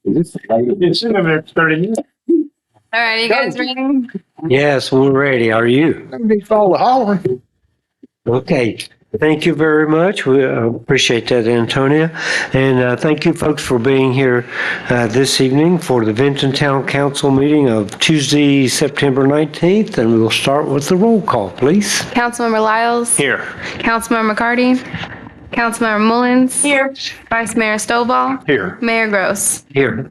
It's in there 30 minutes. All right, you guys ready? Yes, we're ready. Are you? They fall to hollering. Okay. Thank you very much. We appreciate that, Antonia. And thank you, folks, for being here this evening for the Vinton Town Council meeting of Tuesday, September 19th. And we'll start with the roll call, please. Councilmember Lyles. Here. Councilmember McCarty. Councilmember Mullins. Here. Vice Mayor Stovall. Here. Mayor Gross. Here.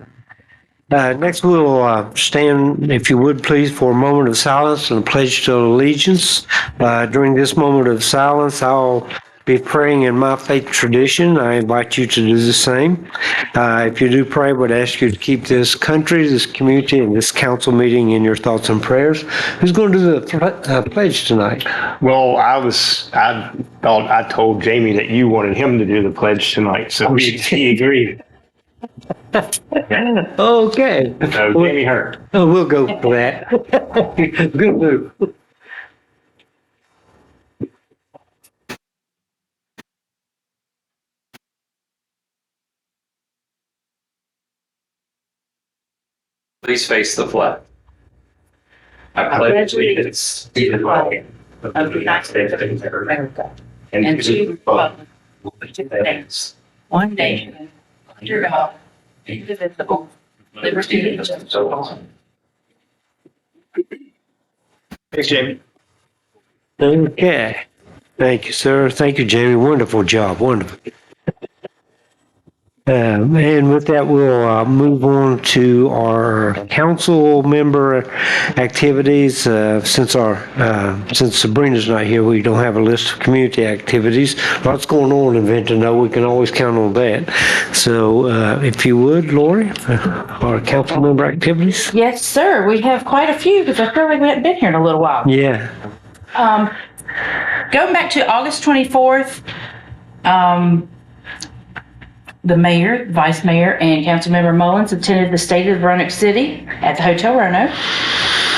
Next, we'll stand, if you would, please, for a moment of silence and a pledge to allegiance. During this moment of silence, I'll be praying in my faith tradition. I invite you to do the same. If you do pray, I would ask you to keep this country, this community, and this council meeting in your thoughts and prayers. Who's going to do the pledge tonight? Well, I told Jamie that you wanted him to do the pledge tonight, so he agreed. Okay. So Jamie Hurt. Oh, we'll go for that. Good move. Please face the flag. I pledge allegiance to the flag of the United States of America and to the republic which stands one nation under God, indivisible, liberty and justice for all. Thanks, Jamie. Okay. Thank you, sir. Thank you, Jamie. Wonderful job. Wonderful. And with that, we'll move on to our council member activities. Since Sabrina's not here, we don't have a list of community activities. Lots going on in Vinton, though. We can always count on that. So, if you would, Lori, our council member activities. Yes, sir. We have quite a few because I feel like we haven't been here in a little while. Yeah. Going back to August 24th, the mayor, vice mayor, and councilmember Mullins attended the State of Roanoke City at the Hotel Roanoke.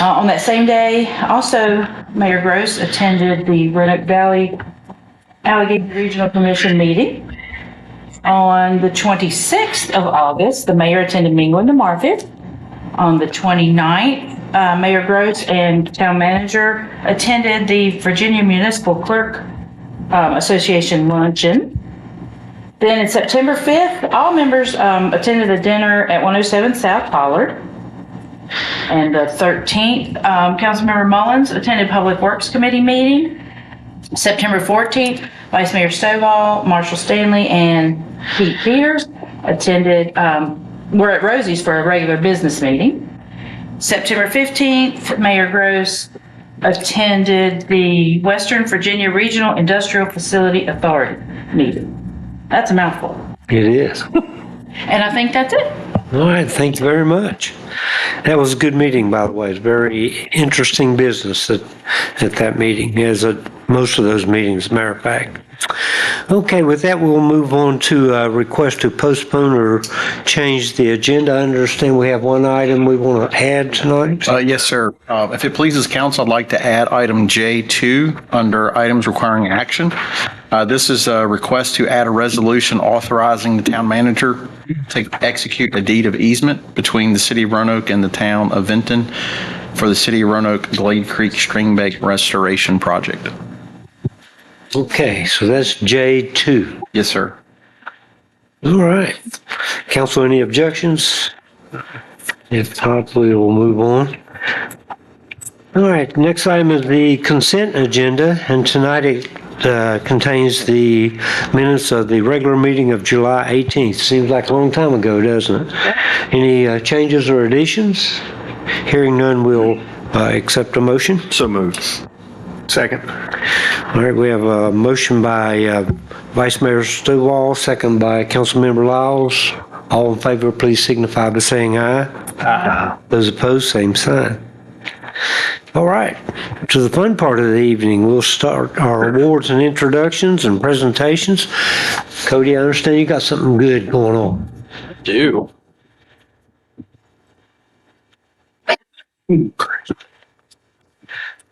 On that same day, also, Mayor Gross attended the Roanoke Valley Allegheny Regional Commission meeting. On the 26th of August, the mayor attended Mingo and the Market. On the 29th, Mayor Gross and town manager attended the Virginia Municipal Clerk Association luncheon. Then in September 5th, all members attended a dinner at 107 South Pollard. And the 13th, Councilmember Mullins attended Public Works Committee meeting. September 14th, Vice Mayor Stovall, Marshall Stanley, and Pete Peters attended, were at Rosie's for a regular business meeting. September 15th, Mayor Gross attended the Western Virginia Regional Industrial Facility Authority meeting. That's a mouthful. It is. And I think that's it. All right, thank you very much. That was a good meeting, by the way. It's very interesting business at that meeting, as at most of those meetings, as a matter of fact. Okay, with that, we'll move on to a request to postpone or change the agenda. I understand we have one item we want to add tonight. Yes, sir. If it pleases council, I'd like to add item J2 under items requiring action. This is a request to add a resolution authorizing the town manager to execute a deed of easement between the city of Roanoke and the town of Vinton for the city of Roanoke Glade Creek Stringbank Restoration Project. Okay, so that's J2. Yes, sir. All right. Council, any objections? If not, we will move on. All right, next item is the consent agenda, and tonight it contains the minutes of the regular meeting of July 18th. Seems like a long time ago, doesn't it? Any changes or additions? Hearing none, we'll accept a motion. So moved. Second. All right, we have a motion by Vice Mayor Stovall, second by Councilmember Lyles. All in favor, please signify by saying aye. Aye. Those opposed, same sign. All right, to the fun part of the evening, we'll start our awards and introductions and presentations. Cody, I understand you got something good going on. Do.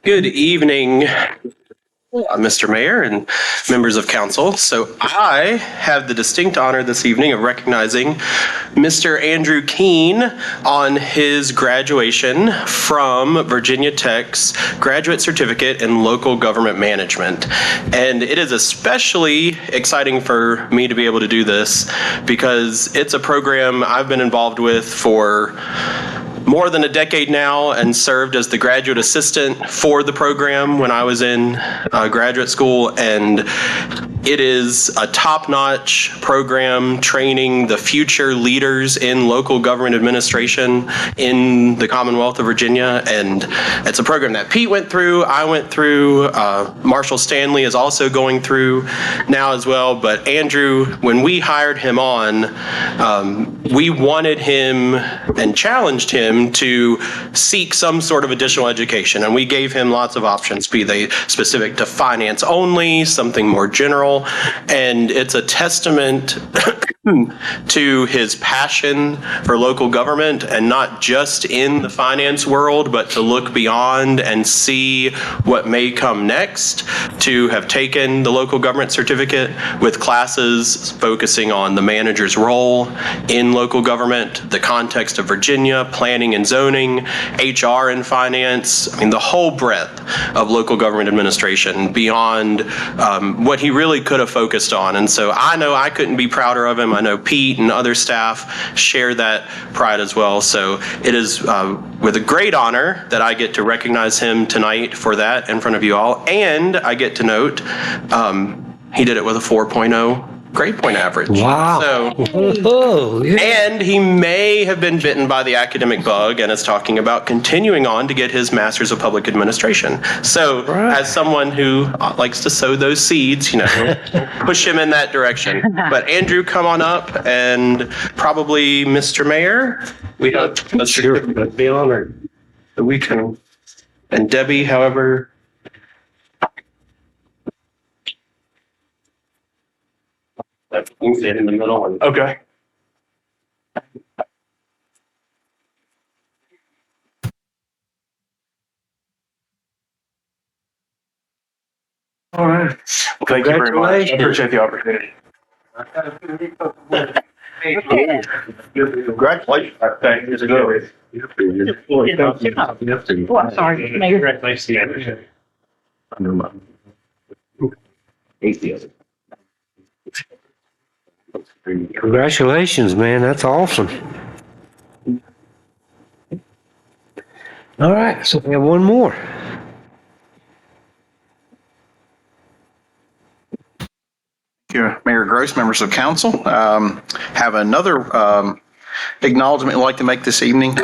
Good evening. Mr. Mayor and members of council. So I have the distinct honor this evening of recognizing Mr. Andrew Keene on his graduation from Virginia Tech's Graduate Certificate in Local Government Management. And it is especially exciting for me to be able to do this because it's a program I've been involved with for more than a decade now and served as the graduate assistant for the program when I was in graduate school. And it is a top-notch program training the future leaders in local government administration in the Commonwealth of Virginia. And it's a program that Pete went through, I went through, Marshall Stanley is also going through now as well. But Andrew, when we hired him on, we wanted him and challenged him to seek some sort of additional education. And we gave him lots of options, be they specific to finance only, something more general. And it's a testament to his passion for local government, and not just in the finance world, but to look beyond and see what may come next, to have taken the local government certificate with classes focusing on the manager's role in local government, the context of Virginia, planning and zoning, HR and finance. I mean, the whole breadth of local government administration beyond what he really could have focused on. And so I know I couldn't be prouder of him. I know Pete and other staff share that pride as well. So it is with a great honor that I get to recognize him tonight for that in front of you all. And I get to note he did it with a 4.0 grade point average. Wow. So, Oh, yeah. and he may have been bitten by the academic bug and is talking about continuing on to get his Master's of Public Administration. So Right. as someone who likes to sow those seeds, push him in that direction. But Andrew, come on up, and probably Mr. Mayor, we have a certificate. I'd be honored. that we can, and Debbie, however. Move it in the middle. And Okay. All right. Well, thank you very much. I Congratulations. appreciate the opportunity. Congratulations. Thank you. Oh, I'm sorry, Mayor. Congratulations. Congratulations, man. That's awesome. All right, so we have one more. you, Mayor Gross, members of council. Have another acknowledgement I'd like to make this evening.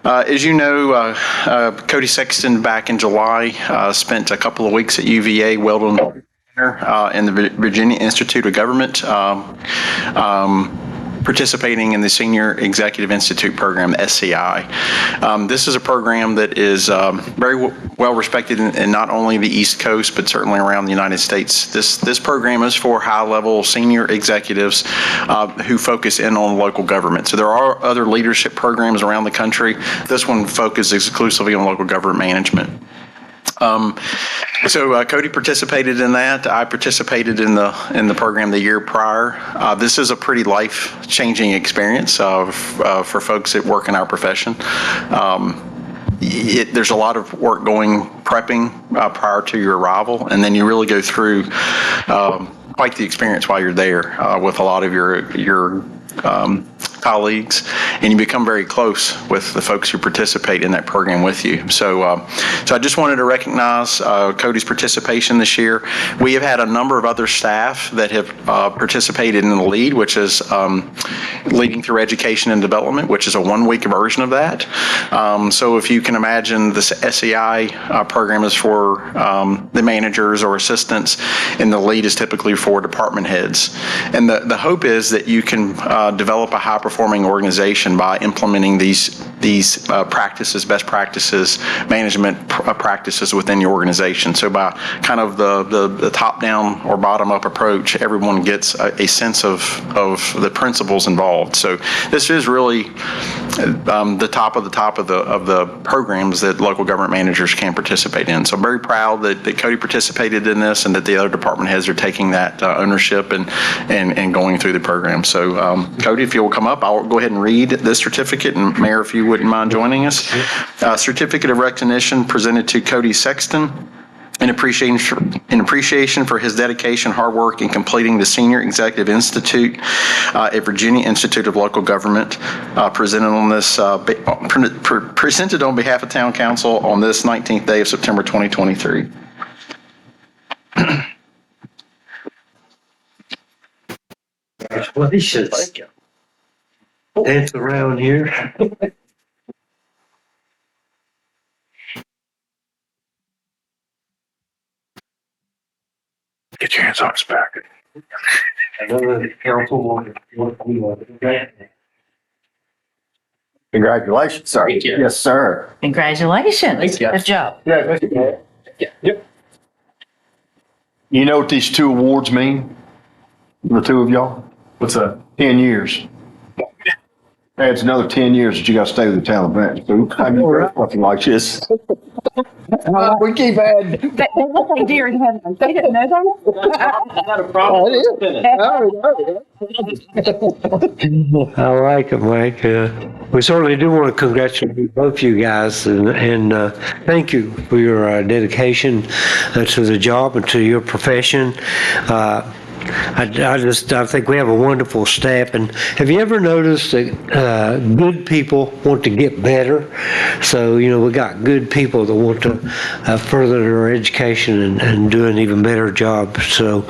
As you know, Cody Sexton back in July spent a couple of weeks at UVA Weldon in the Virginia Institute of Government, participating in the Senior Executive Institute program, SCI. This is a program that is very well respected in not only the East Coast, but certainly around the United States. This program is for high-level senior executives who focus in on local government. So there are other leadership programs around the country. This one focuses exclusively on local government management. So Cody participated in that. I participated in the program the year prior. This is a pretty life-changing experience for folks that work in our profession. There's a lot of work prepping prior to your arrival, and then you really go through quite the experience while you're there with a lot of your colleagues, and you become very close with the folks who participate in that program with you. So I just wanted to recognize Cody's participation this year. We have had a number of other staff that have participated in the LEAD, which is Leading Through Education and Development, which is a one-week version of that. So if you can imagine, the SEI program is for the managers or assistants, and the LEAD is typically for department heads. And the hope is that you can develop a high-performing organization by implementing these these practices, best practices, management practices within the organization. So by kind of the top-down or bottom-up approach, everyone gets a sense of the principles involved. So this is really the top of the programs that local government managers can participate in. So I'm very proud that Cody participated in this and that the other department heads are taking that ownership and going through the program. So Cody, if you'll come up, I'll go ahead and read this certificate, and Mayor, if you wouldn't mind joining us. Certificate of recognition presented to Cody Sexton in appreciation for his dedication, hard work in completing the Senior Executive Institute at Virginia Institute of Local Government, presented on behalf of Town Council on this 19th day of September 2023. Congratulations. Dance around here. Get your hands on his back. Congratulations, sir. Thank you. Yes, sir. Congratulations. Thank you. Good job. You know what these 2 awards mean? The 2 of y'all? What's that? 10 years. Adds another 10 years that you got to stay with the town of Benton. So I mean, nothing like this. We keep adding. They look like deer in heaven. They didn't know that. Not a problem. I like it, Mike. We certainly do want to congratulate both you guys and thank you for your dedication to the job and to your profession. I think we have a wonderful staff. And have you ever noticed that good people want to get better? So, we got good people that want to further their education and do an even better job. So,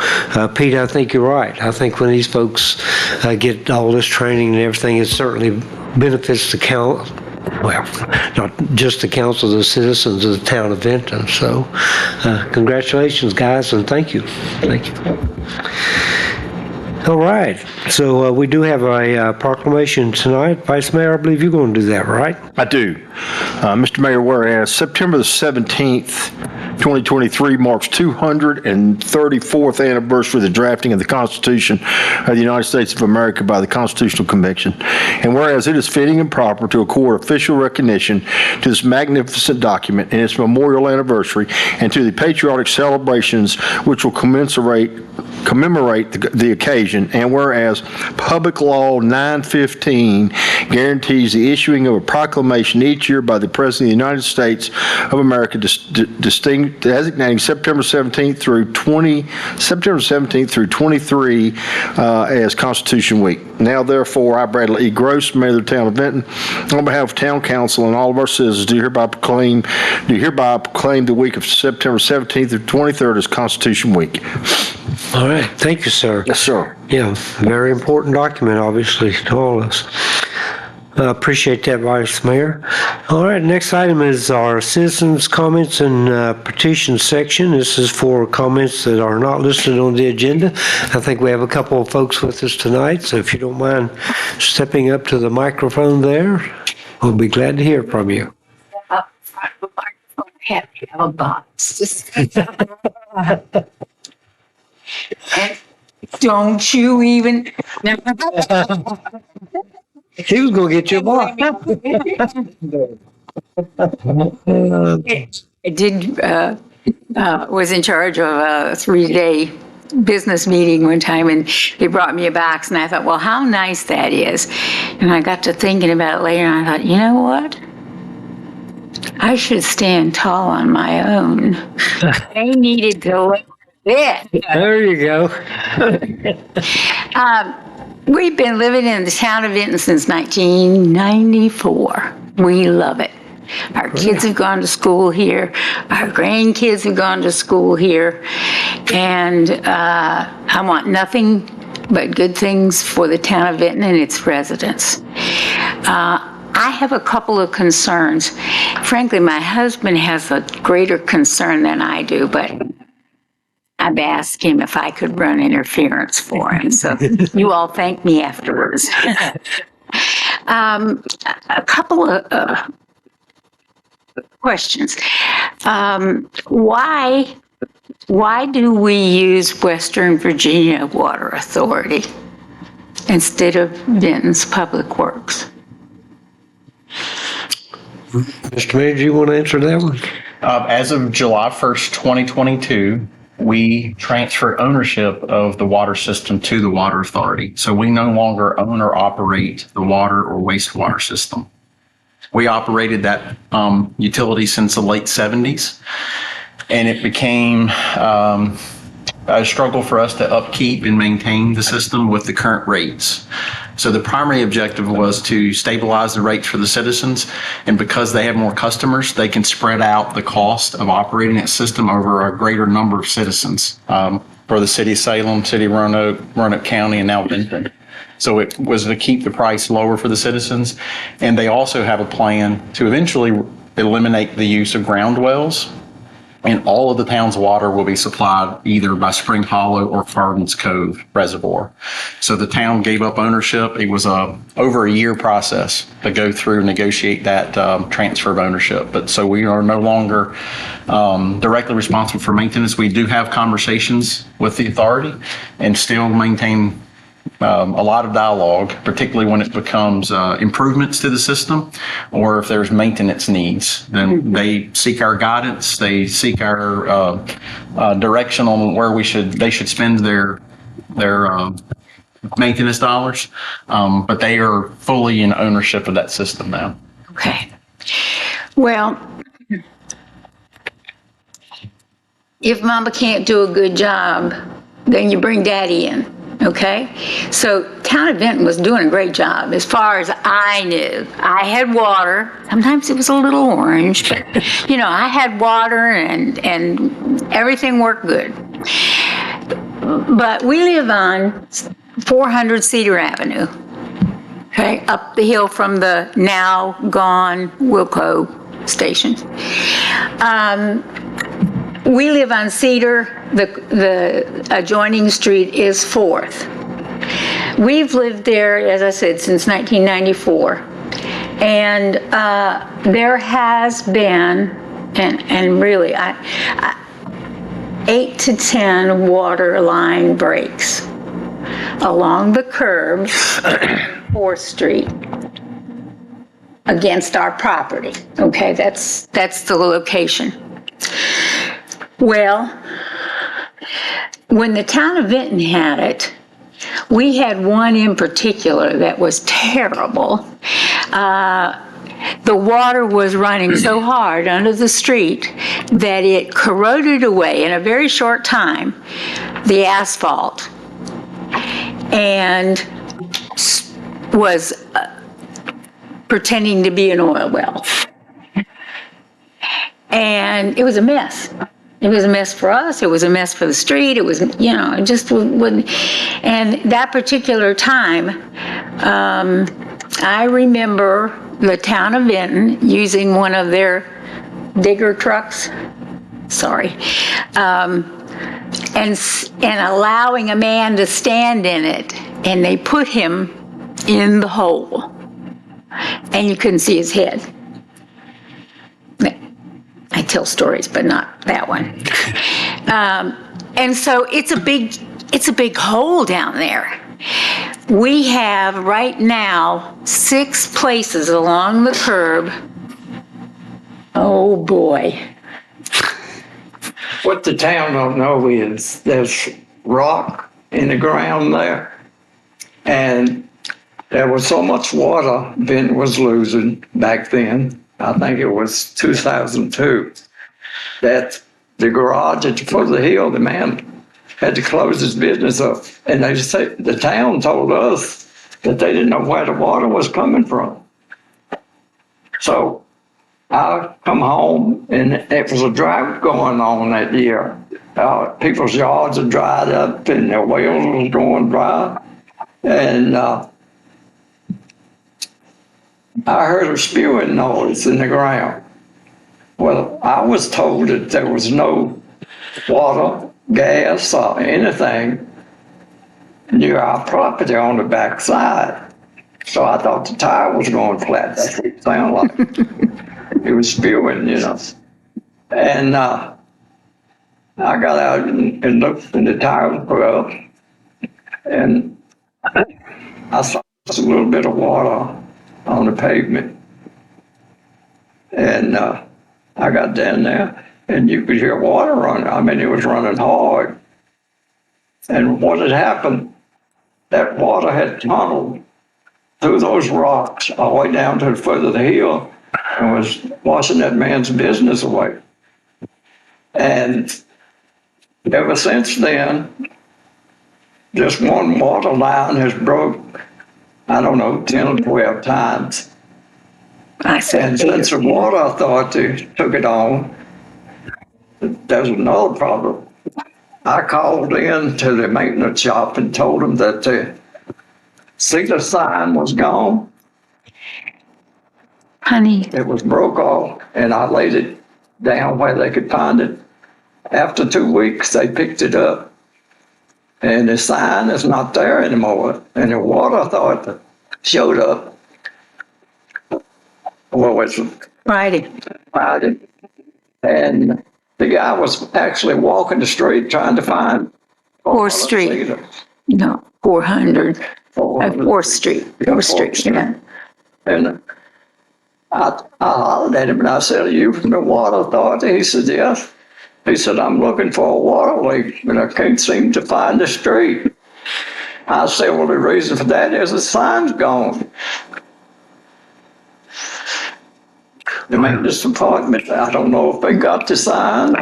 Pete, I think you're right. I think when these folks get all this training and everything, it certainly benefits the council. Well, not just the council, the citizens of the town of Benton. So, congratulations, guys, and thank you. Thank you. All right. So we do have a proclamation tonight. Vice Mayor, I believe you're going to do that, right? I do. Mr. Mayor, whereas September the 17th, 2023 marks 234th anniversary of the drafting of the Constitution of the United States of America by the Constitutional Convention. And whereas it is fitting and proper to accord official recognition to this magnificent document and its memorial anniversary and to the patriotic celebrations which will commemorate the occasion. And whereas Public Law 915 guarantees the issuing of a proclamation each year by the President of the United States of America designating September 17th through 23 as Constitution Week. Now, therefore, I, Bradley E. Gross, Mayor of the Town of Benton, on behalf of Town Council and all of our citizens, do hereby proclaim the week of September 17th through 23rd as Constitution Week. All right. Thank you, sir. Yes, sir. Yeah, very important document, obviously, to all of us. Appreciate that, Vice Mayor. All right, next item is our citizens' comments and petitions section. This is for comments that are not listed on the agenda. I think we have a couple of folks with us tonight, so if you don't mind stepping up to the microphone there, we'll be glad to hear from you. Have a box. And don't you even. He was going to get you a box. I was in charge of a 3-day business meeting one time, and they brought me a box, and I thought, well, how nice that is. And I got to thinking about it later, and I thought, you know what? I should stand tall on my own. They needed to look at this. There you go. We've been living in the town of Benton since 1994. We love it. Our kids have gone to school here. Our grandkids have gone to school here. And I want nothing but good things for the town of Benton and its residents. I have a couple of concerns. Frankly, my husband has a greater concern than I do, but I've asked him if I could run interference for him. So you all thank me afterwards. A couple of questions. Why do we use Western Virginia Water Authority instead of Benton's Public Works? Mr. Mayor, do you want to answer that one? As of July 1st, 2022, we transferred ownership of the water system to the Water Authority. So we no longer own or operate the water or wastewater system. We operated that utility since the late 70s, and it became a struggle for us to upkeep and maintain the system with the current rates. So the primary objective was to stabilize the rates for the citizens, and because they have more customers, they can spread out the cost of operating that system over a greater number of citizens for the city of Salem, city of Roanoke County, and now Benton. So it was to keep the price lower for the citizens, and they also have a plan to eventually eliminate the use of ground wells. And all of the town's water will be supplied either by Spring Hollow or Cardin's Cove Reservoir. So the town gave up ownership. It was over a year process to go through and negotiate that transfer of ownership. But so we are no longer directly responsible for maintenance. We do have conversations with the authority and still maintain a lot of dialogue, particularly when it becomes improvements to the system or if there's maintenance needs. Then they seek our guidance, they seek our direction on where they should spend their maintenance dollars, but they are fully in ownership of that system now. Okay. Well, if Mama can't do a good job, then you bring Daddy in. Okay, so Town of Benton was doing a great job as far as I knew. I had water. Sometimes it was a little orange, but I had water and everything worked good. But we live on 400 Cedar Avenue, okay, up the hill from the now gone Wilco station. We live on Cedar. The adjoining street is 4th. We've lived there, as I said, since 1994. And there has been, and really, 8 to 10 water line breaks along the curb, 4th Street, against our property. Okay, that's the location. Well, when the town of Benton had it, we had one in particular that was terrible. The water was running so hard under the street that it corroded away in a very short time the asphalt and was pretending to be an oil well. And it was a mess. It was a mess for us. It was a mess for the street. It was, it just wouldn't. And that particular time, I remember the town of Benton using one of their digger trucks. Sorry. And allowing a man to stand in it. And they put him in the hole. And you couldn't see his head. I tell stories, but not that one. And so it's a big hole down there. We have right now 6 places along the curb. Oh boy. What the town don't know is there's rock in the ground there. And there was so much water Benton was losing back then. I think it was 2002, that the garage at the foot of the hill, the man had to close his business up. And they say the town told us that they didn't know where the water was coming from. So I come home and it was a drought going on that year. People's yards had dried up and their wells was going dry. And I heard a spewing noise in the ground. Well, I was told that there was no water, gas, or anything near our property on the back side. So I thought the tire was going flat. That's what it sounded like. It was spewing, you know. And I got out and looked, and the tire was broke. And I saw just a little bit of water on the pavement. And I got down there, and you could hear water running. I mean, it was running hard. And what had happened, that water had tunneled through those rocks all the way down to the foot of the hill and was washing that man's business away. And ever since then, just one water line has broke, I don't know, 10 or 12 times. I said, And since the water authority took it on, there's another problem. I called in to the maintenance shop and told them that the cedar sign was gone. honey, It was broke off, and I laid it down where they could find it. After 2 weeks, they picked it up, and the sign is not there anymore. And the water authority showed up. Well, it's Friday. Friday, and the guy was actually walking the street trying to find 4th Street. Cedar. No, 400. 400. 4th Street. 4th Street, yeah. And I hollered at him and I said, "Are you from the water authority?" He said, "Yes." He said, "I'm looking for a water leak, but I can't seem to find the street." I said, "Well, the reason for that is the sign's gone." The maintenance department, I don't know if they got the sign,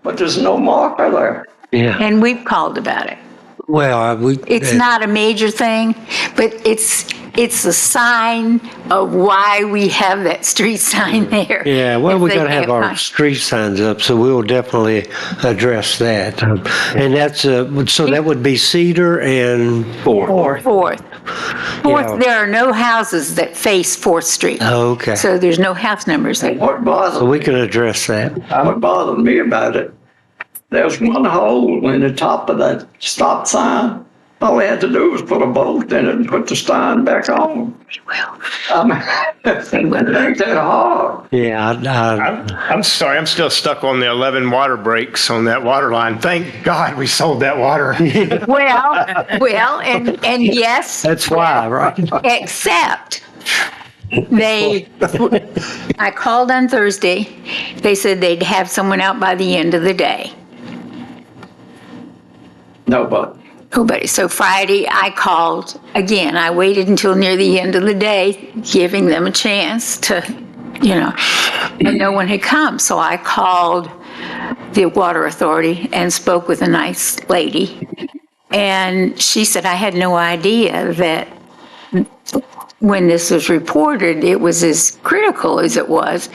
but there's no marker there. Yeah. And we've called about it. Well, It's not a major thing, but it's a sign of why we have that street sign there. Yeah, well, If we they got to have can't our find- street signs up, so we'll definitely address that. And that's, so that would be Cedar and Fourth. Fourth. Yeah. There are no houses that face 4th Street. Oh, okay. So there's no house numbers there. What So we bothered, can address that. what bothered me about it, there's one hole in the top of that stop sign. All they had to do was put a bolt in it and put the sign back on. I mean, it ain't that hard. Yeah, I'm sorry, I'm still stuck on the 11 water breaks on that water line. Thank God we sold that water. Well, and yes. that's why, right? Except I called on Thursday. They said they'd have someone out by the end of the day. Nobody. Nobody. So Friday, I called again. I waited until near the end of the day, giving them a chance to, and no one had come. So I called the water authority and spoke with a nice lady. And she said, I had no idea that when this was reported, it was as critical as it was.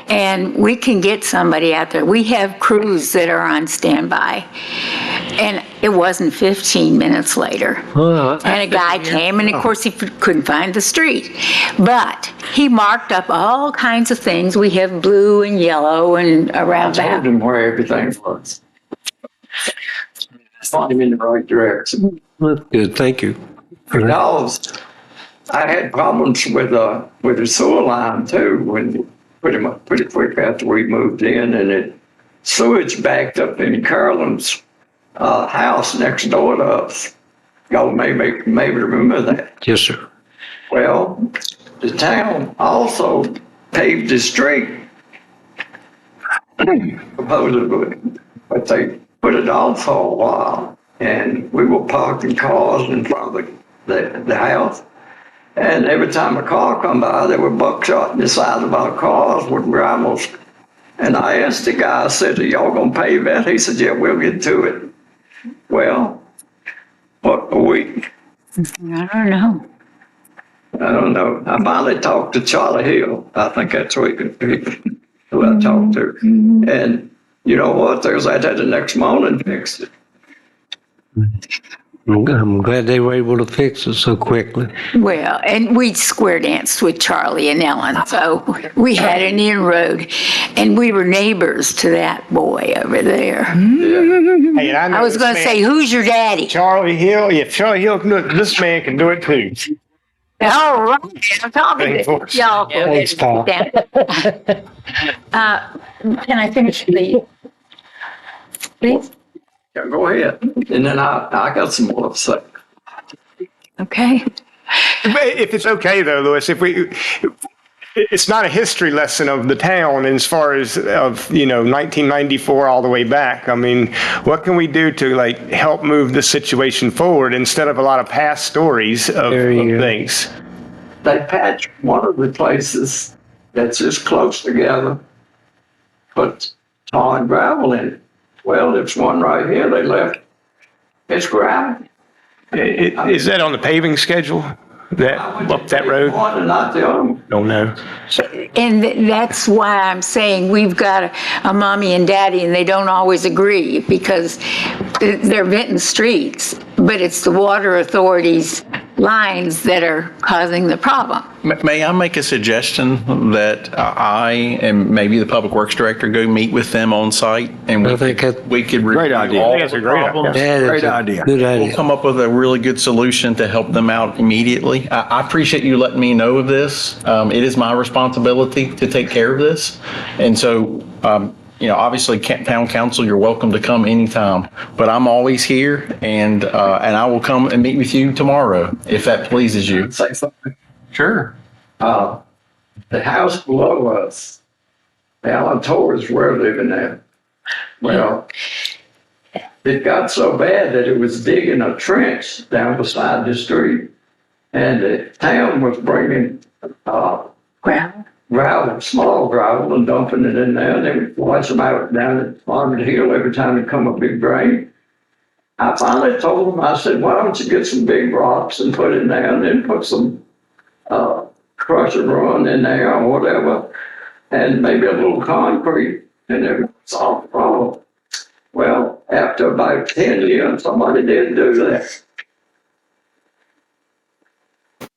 And we can get somebody out there. We have crews that are on standby. And it wasn't 15 minutes later. Well, And a guy came, and of course, he couldn't find the street. But he marked up all kinds of things. We have blue and yellow and I around told that. him where everything was. Find him in the right direction. that's good, thank you. Because I had problems with the sewer line too, when pretty quick after we moved in, and sewage backed up in Carolyn's house next door to us. Y'all may remember that. Yes, sir. Well, the town also paved the street, supposedly, but they put it off for a while, and we were parking cars in front of the house. And every time a car come by, there were buckshot in the side of our cars with grammels. And I asked the guy, I said, "Are y'all gonna pave that?" He said, "Yeah, we'll get to it." Well, what, a week? I don't know. I don't know. I finally talked to Charlie Hill. I think that's who I talked to. And you know what? They was at that the next morning, fixed it. I'm glad they were able to fix it so quickly. Well, and we square danced with Charlie and Ellen, so we had an inroad, and we were neighbors to that boy over there. Hey, and I was going to say, who's your daddy? Charlie Hill. If Charlie Hill can do it, this man can do it too. Oh, right, I'm talking to Thanks. y'all. Go ahead Thanks, Kyle. and sit down. Can I finish, please? Please? Yeah, go ahead. And then I got some more to say. Okay. If it's okay though, Louis, it's not a history lesson of the town as far as of, 1994 all the way back. I mean, what can we do to like help move the situation forward instead of a lot of past stories of There you go. things? They patched one of the places that's just close together, put tar and gravel in it. Well, there's one right here they left. It's gravel. Is that on the paving schedule? Up that road? One and not the other one. Don't know. And that's why I'm saying we've got a mommy and daddy, and they don't always agree because they're Benton streets, but it's the water authority's lines that are causing the problem. May I make a suggestion that I and maybe the Public Works Director go meet with them on site and I think that- we could Great review idea. all I think that's the a great idea. problems. That is Great a idea. Good We'll idea. come up with a really good solution to help them out immediately. I appreciate you letting me know of this. It is my responsibility to take care of this. And so, obviously, town council, you're welcome to come anytime, but I'm always here and I will come and meet with you tomorrow if that pleases you. Say something. Sure. The house below us, the Allen Torres were living there. Well, it got so bad that it was digging a trench down beside the street. And the town was bringing gravel, small gravel, and dumping it in there. And they would wash them out down at Armored Hill every time it come a big rain. I finally told them, I said, why don't you get some big rocks and put in there and then put some crush and run in there or whatever, and maybe a little concrete, and it would solve the problem. Well, after about 10 years, somebody did do that.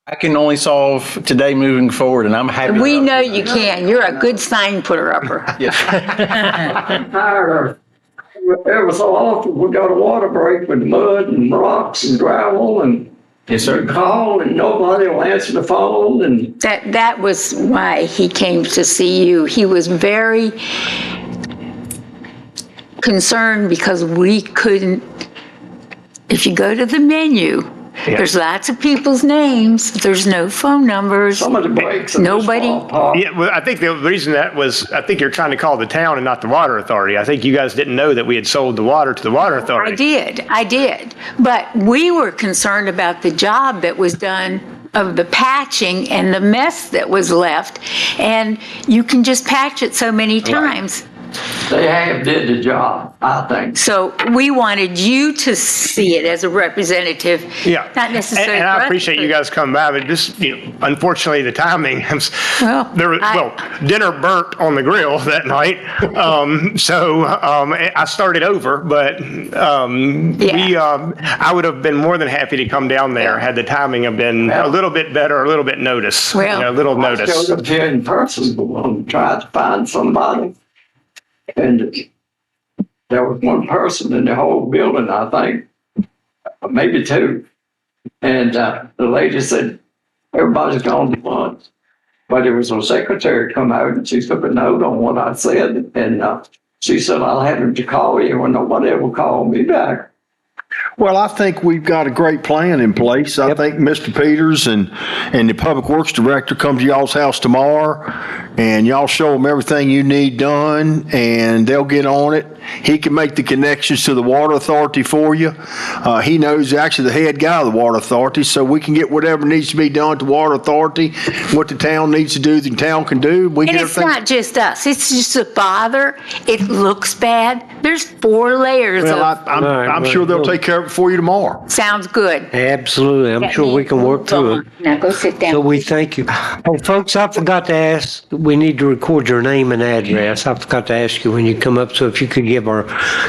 I can only solve today moving forward and I'm happy. We know you can. You're a good sign putter-upper. Yes. I'm tired of every so often we got a water break with mud and rocks and gravel, and Yes, you sir. call and nobody will answer the phone, and That was why he came to see you. He was very concerned because we couldn't, if you go to the menu, there's lots of people's names, there's no phone numbers. some of the breaks. are just Nobody- fall apart. Yeah, well, I think the reason that was, I think you're trying to call the town and not the water authority. I think you guys didn't know that we had sold the water to the water authority. I did. But we were concerned about the job that was done of the patching and the mess that was left. And you can just patch it so many times. They have did the job, I think. So we wanted you to see it as a representative. Yeah. Not necessarily. And for I us appreciate to- you guys coming by, but just, unfortunately, the timing, Well, dinner burnt on the grill that night. I started over, but I would have been more than happy to come down there had the timing have been a little bit better, a little bit notice, Well, a little I notice. showed up here in person, and tried to find somebody. And there was one person in the whole building, I think, maybe two. And the lady said, everybody's gone to lunch. But it was her secretary come out and she took a note on what I said. And she said, I'll have him to call you when nobody ever called me back. Well, I think we've got a great plan in place. I think Mr. Peters and the Public Works Director come to y'all's house tomorrow, and y'all show them everything you need done, and they'll get on it. He can make the connections to the Water Authority for you. He knows actually the head guy of the Water Authority, so we can get whatever needs to be done to Water Authority, what the town needs to do, the town can do. We and get it's everything. not just us. It's just a bother. It looks bad. There's 4 layers Well, of, I'm sure they'll take care of it for you tomorrow. sounds good. Absolutely. I'm sure we can work through it. Now go sit down. So we thank you. Oh, folks, I forgot to ask, we need to record your name and address. I forgot to ask you when you come up, so if you could give our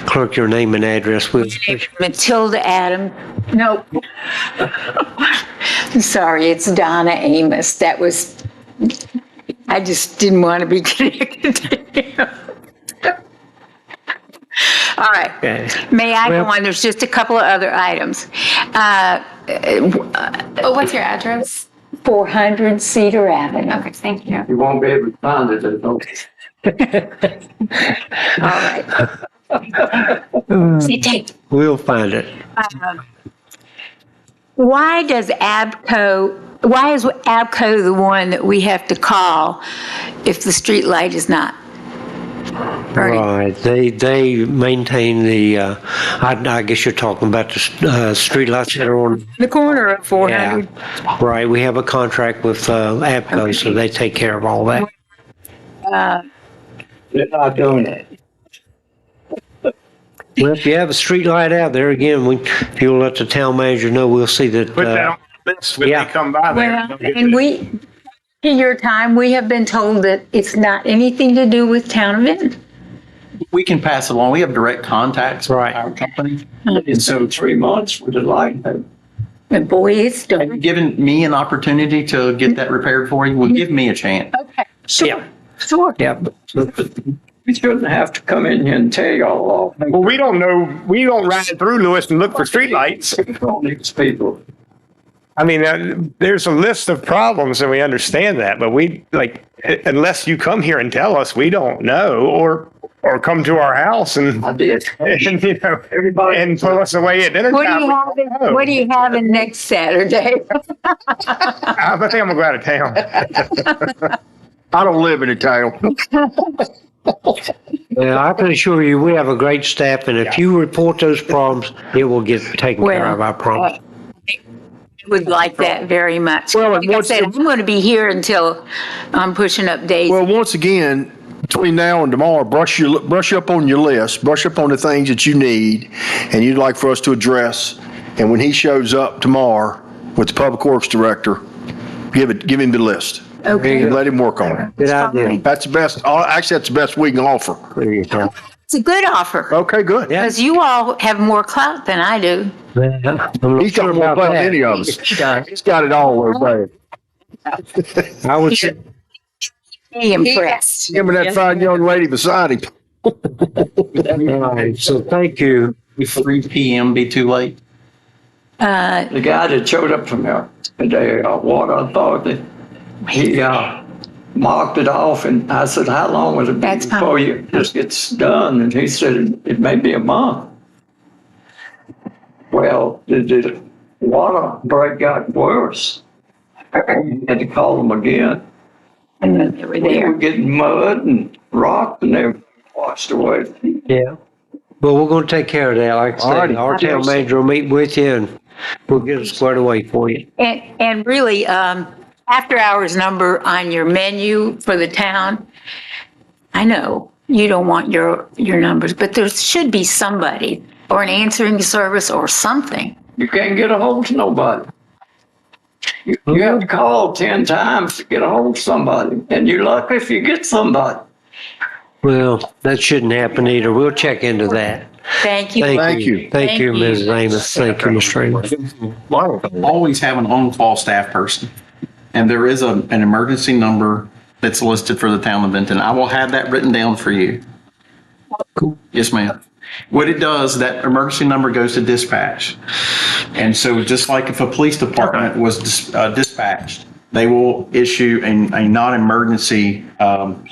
clerk your name and address, we'll. Matilda Adam. No. I'm sorry, it's Donna Amos. That was, I just didn't want to be connected to him. All right. Okay. May I go Well- on? There's just a couple of other items. What's your address? 400 Cedar Avenue. Okay, thank you. You won't be able to find it, though. All right. See, take. We'll find it. Why is ABCO the one that we have to call if the street light is not burning? Right, they maintain the, I guess you're talking about the streetlights that are on. The corner of 400. Yeah, right, we have a contract with ABCO, so they take care of all that. They're not doing it. Well, if you have a street light out there, again, if you'll let the town manager know, we'll see that. Put that on the list when yeah. they come by there. Well, and in your time, we have been told that it's not anything to do with town of Benton. We can pass it along. We have direct contacts with our company. And so 3 months with the light. And boy, it's Have you done. given me an opportunity to get that repaired for you? Well, give me a chance. Okay, sure, sure. Yeah. We shouldn't have to come in here and tell y'all all. Well, we don't know, we don't ride through Lewis and look for streetlights. These people. I mean, there's a list of problems and we understand that, but unless you come here and tell us, we don't know, or come to our house and, I did. everybody and pull us away at dinner What time. are you having next Saturday? I think I'm gonna go out of town. I don't live in a town. Well, I can assure you, we have a great staff, and if you report those problems, it will get taken care of, I promise. Would like that very much. Well, Like I said, I'm going to be here until I'm pushing up days. Well, once again, between now and tomorrow, brush up on your list, brush up on the things that you need and you'd like for us to address. And when he shows up tomorrow with the Public Works Director, give him the list. Okay. And let him work on it. Good idea. That's the best, actually, that's the best we can offer. There you go. It's a good offer. Okay, good. Because you all have more clout than I do. I'm not He's got sure more about clout than that. any of us. He does. He's got it all over I would say, Be impressed. him and that fine young lady beside him. all right, so thank you. Would 3 PM be too late? The guy that showed up from the water authority, he marked it off, and I said, how long will it be That's fine. before this gets done? And he said, it may be a month. Well, the water break got worse. Had to call them again. And then they were We there. were getting mud and rock and they were washed away. Yeah. Well, we're going to take care of that. Like I said, Alrighty. our town manager will meet with you and we'll get it squared away for you. And really, after hours number on your menu for the town, I know you don't want your numbers, but there should be somebody or an answering service or something. You can't get a hold of nobody. You have to call 10 times to get a hold of somebody, and you're lucky if you get somebody. Well, that shouldn't happen either. We'll check into that. Thank you. Thank you. Thank you, Mrs. Amos. Thank you, Mr. Amos. Always have an on-call staff person. And there is an emergency number that's listed for the town of Benton. I will have that written down for you. Cool. Yes, ma'am. What it does, that emergency number goes to dispatch. And so just like if a police department was dispatched, they will issue a non-emergency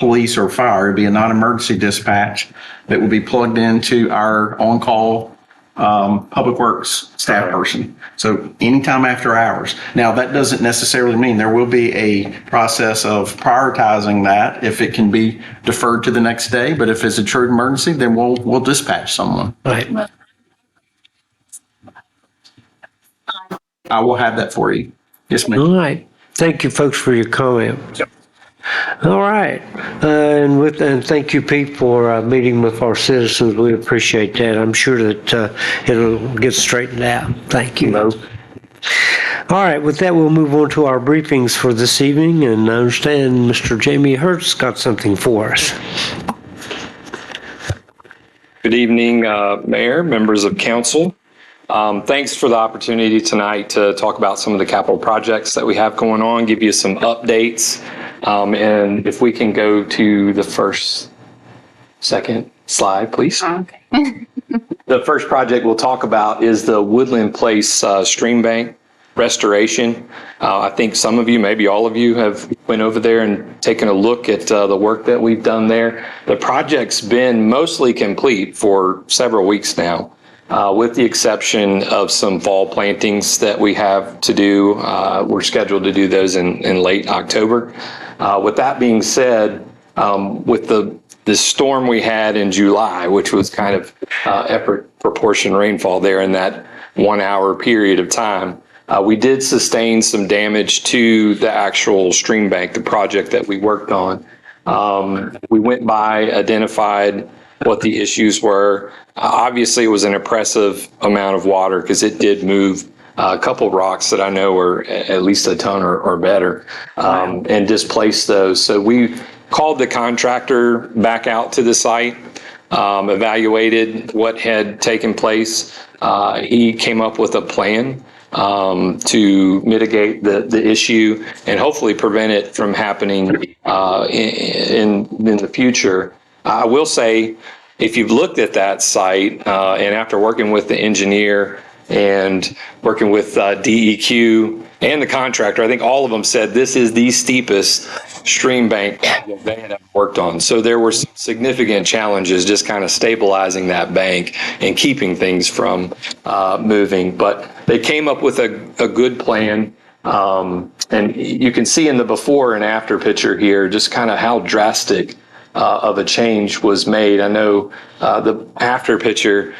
police or fire. It'd be a non-emergency dispatch that will be plugged into our on-call public works staff person. So anytime after hours. Now, that doesn't necessarily mean there will be a process of prioritizing that if it can be deferred to the next day. But if it's a true emergency, then we'll dispatch someone. Right. I will have that for you. Yes, ma'am. All right. Thank you, folks, for your comment. All right. And thank you, Pete, for meeting with our citizens. We appreciate that. I'm sure that it'll get straightened out. Thank you. All right. With that, we'll move on to our briefings for this evening. And I understand Mr. Jamie Hertz got something for us. Good evening, Mayor, members of council. Thanks for the opportunity tonight to talk about some of the capital projects that we have going on, give you some updates. And if we can go to the second slide, please. Okay. The first project we'll talk about is the Woodland Place Stream Bank. restoration. I think some of you, maybe all of you, have went over there and taken a look at the work that we've done there. The project's been mostly complete for several weeks now, with the exception of some fall plantings that we have to do. We're scheduled to do those in late October. With that being said, with the storm we had in July, which was kind of proportion rainfall there in that 1 hour period of time, we did sustain some damage to the actual stream bank, the project that we worked on. We went by, identified what the issues were. Obviously, it was an impressive amount of water because it did move a couple of rocks that I know were at least a ton or better, and displaced those. So we called the contractor back out to the site, evaluated what had taken place. He came up with a plan to mitigate the issue and hopefully prevent it from happening in the future. I will say, if you've looked at that site, and after working with the engineer and working with DEQ and the contractor, I think all of them said this is the steepest stream bank they had worked on. So there were some significant challenges just kind of stabilizing that bank and keeping things from moving. But they came up with a good plan. And you can see in the before and after picture here just kind of how drastic of a change was made. I know the after picture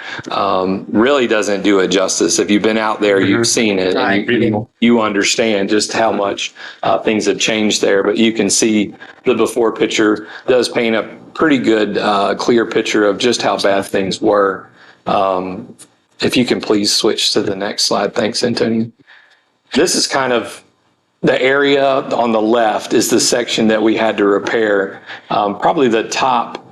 really doesn't do it justice. If you've been out there, you've seen it, and you understand just how much things have changed there. But you can see the before picture does paint a pretty good, clear picture of just how bad things were. If you can please switch to the next slide. Thanks, Antonio. This is kind of the area on the left is the section that we had to repair. Probably the top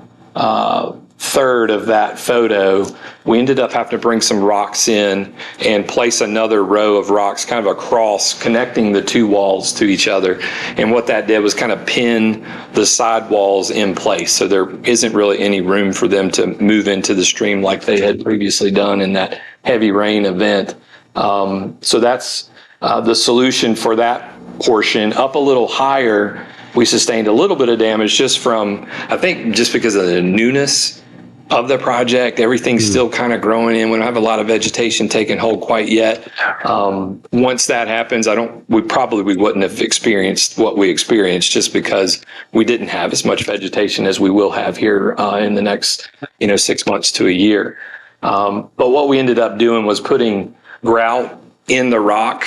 third of that photo, we ended up having to bring some rocks in and place another row of rocks kind of across, connecting the two walls to each other. And what that did was kind of pin the side walls in place. So there isn't really any room for them to move into the stream like they had previously done in that heavy rain event. So that's the solution for that portion. Up a little higher, we sustained a little bit of damage just from, I think, just because of the newness of the project. Everything's still kind of growing in. We don't have a lot of vegetation taking hold quite yet. Once that happens, we wouldn't have experienced what we experienced just because we didn't have as much vegetation as we will have here in the next, 6 months to a year. But what we ended up doing was putting grout in the rock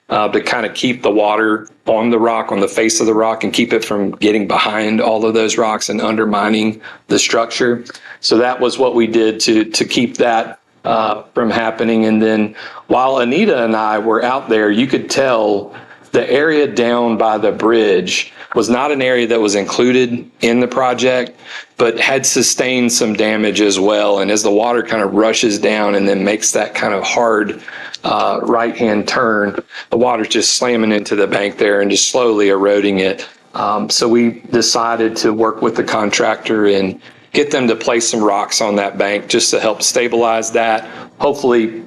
to kind of keep the water on the rock, on the face of the rock, and keep it from getting behind all of those rocks and undermining the structure. So that was what we did to keep that from happening. And then while Anita and I were out there, you could tell the area down by the bridge was not an area that was included in the project, but had sustained some damage as well. And as the water kind of rushes down and then makes that kind of hard right-hand turn, the water's just slamming into the bank there and just slowly eroding it. So we decided to work with the contractor and get them to place some rocks on that bank just to help stabilize that. Hopefully,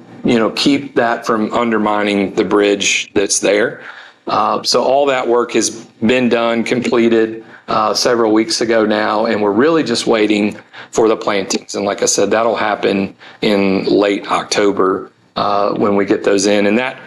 keep that from undermining the bridge that's there. So all that work has been done, completed several weeks ago now, and we're really just waiting for the plantings. And like I said, that'll happen in late October when we get those in. And that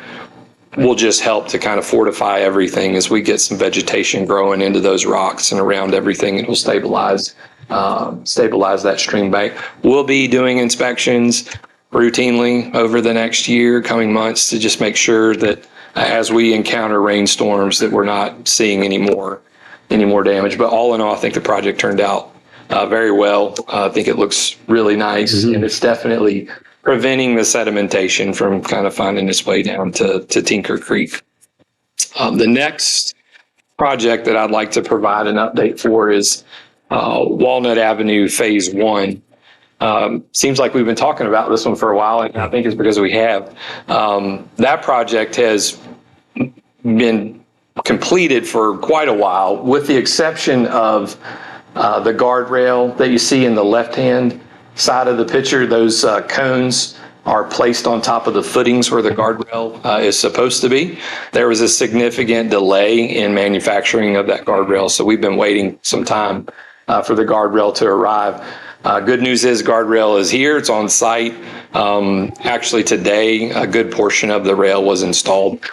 will just help to kind of fortify everything as we get some vegetation growing into those rocks and around everything. It will stabilize that stream bank. We'll be doing inspections routinely over the next year, coming months, to just make sure that as we encounter rainstorms that we're not seeing any more damage. But all in all, I think the project turned out very well. I think it looks really nice, and it's definitely preventing the sedimentation from kind of finding its way down to Tinker Creek. The next project that I'd like to provide an update for is Walnut Avenue Phase 1. Seems like we've been talking about this one for a while, and I think it's because we have. That project has been completed for quite a while, with the exception of the guardrail that you see in the left-hand side of the picture. Those cones are placed on top of the footings where the guardrail is supposed to be. There was a significant delay in manufacturing of that guardrail, so we've been waiting some time for the guardrail to arrive. Good news is guardrail is here, it's on site. Actually today, a good portion of the rail was installed.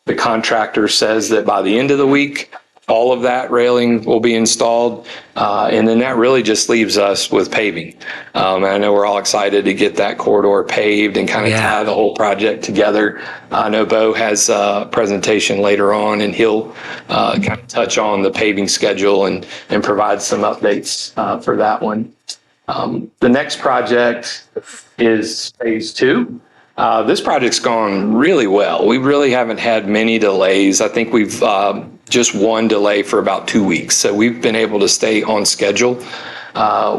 The contractor says that by the end of the week, all of that railing will be installed. And then that really just leaves us with paving. And I know we're all excited to get that corridor paved and kind of tie the whole project together. I know Bo has a presentation later on, and he'll kind of touch on the paving schedule and provide some updates for that one. The next project is phase 2. This project's gone really well. We really haven't had many delays. I think we've just one delay for about 2 weeks. So we've been able to stay on schedule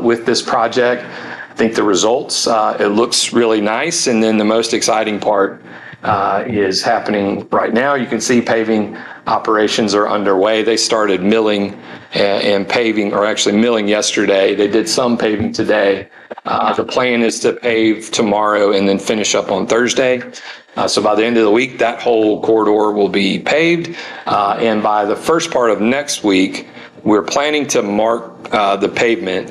with this project. I think the results, it looks really nice. And then the most exciting part is happening right now. You can see paving operations are underway. They started milling and paving, or actually milling yesterday. They did some paving today. The plan is to pave tomorrow and then finish up on Thursday. So by the end of the week, that whole corridor will be paved. And by the first part of next week, we're planning to mark the pavement.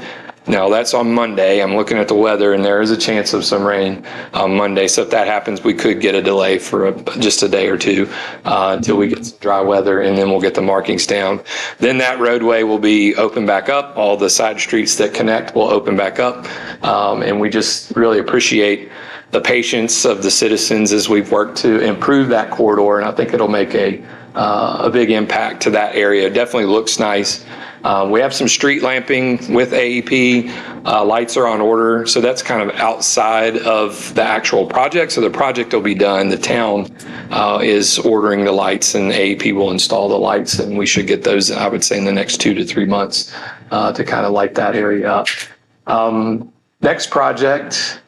Now, that's on Monday. I'm looking at the weather, and there is a chance of some rain on Monday. So if that happens, we could get a delay for just a day or two until we get some dry weather, and then we'll get the markings down. Then that roadway will be open back up. All the side streets that connect will open back up. And we just really appreciate the patience of the citizens as we've worked to improve that corridor. And I think it'll make a big impact to that area. It definitely looks nice. We have some street lamping with AEP. Lights are on order. So that's kind of outside of the actual project. So the project will be done. The town is ordering the lights, and AEP will install the lights. And we should get those, I would say, in the next 2 to 3 months to kind of light that area up. Next project,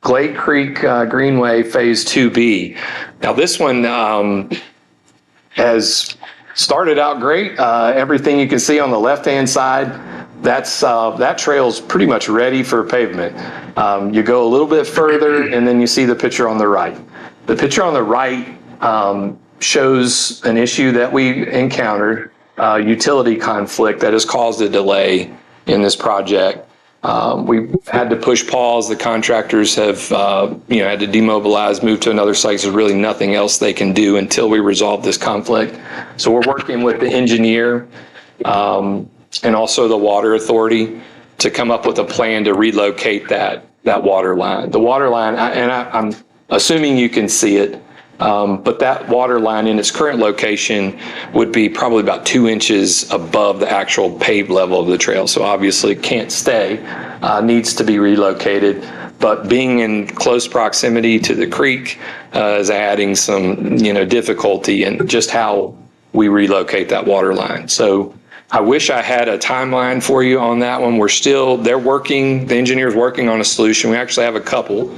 Glade Creek Greenway Phase 2B. Now this one has started out great. Everything you can see on the left-hand side, that trail's pretty much ready for pavement. You go a little bit further, and then you see the picture on the right. The picture on the right shows an issue that we encountered, utility conflict that has caused a delay in this project. We had to push pause. The contractors have, had to demobilize, move to another site. There's really nothing else they can do until we resolve this conflict. So we're working with the engineer and also the water authority to come up with a plan to relocate that water line. The water line, I'm assuming you can see it, but that water line in its current location would be probably about 2 inches above the actual paved level of the trail. So obviously can't stay, needs to be relocated. But being in close proximity to the creek is adding some, difficulty in just how we relocate that water line. So I wish I had a timeline for you on that one. The engineer's working on a solution. We actually have a couple.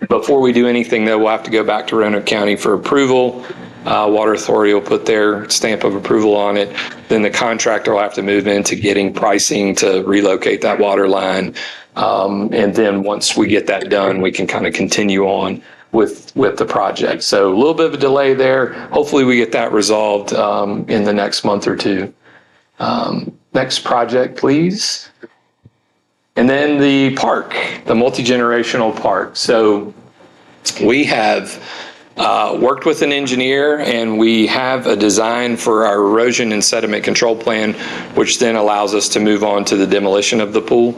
Before we do anything, though, we'll have to go back to Roanoke County for approval. Water Authority will put their stamp of approval on it. Then the contractor will have to move into getting pricing to relocate that water line. And then once we get that done, we can kind of continue on with the project. So a little bit of a delay there. Hopefully we get that resolved in the next month or two. Next project, please. And then the park, the multi-generational park. So we have worked with an engineer, and we have a design for our erosion and sediment control plan, which then allows us to move on to the demolition of the pool.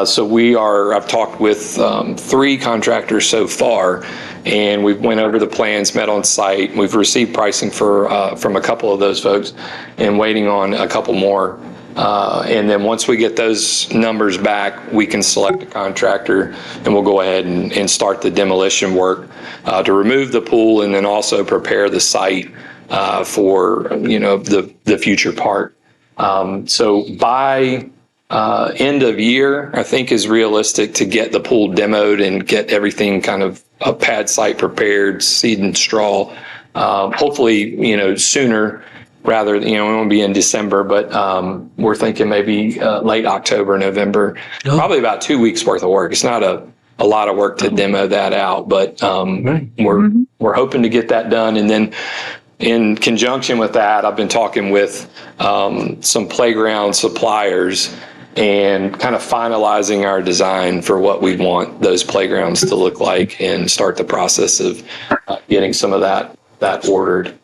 So I've talked with 3 contractors so far, and we've went over the plans, met on site. We've received pricing from a couple of those folks and waiting on a couple more. And then once we get those numbers back, we can select a contractor, and we'll go ahead and start the demolition work to remove the pool, and then also prepare the site for the future park. So by end of year, I think, is realistic to get the pool demoed and get everything kind of a pad site prepared, seed and straw. Hopefully, sooner rather, it won't be in December, but we're thinking maybe late October, November, probably about 2 weeks worth of work. It's not a lot of work to demo that out, but we're hoping to get that done. And then in conjunction with that, I've been talking with some playground suppliers and kind of finalizing our design for what we want those playgrounds to look like and start the process of getting some of that ordered.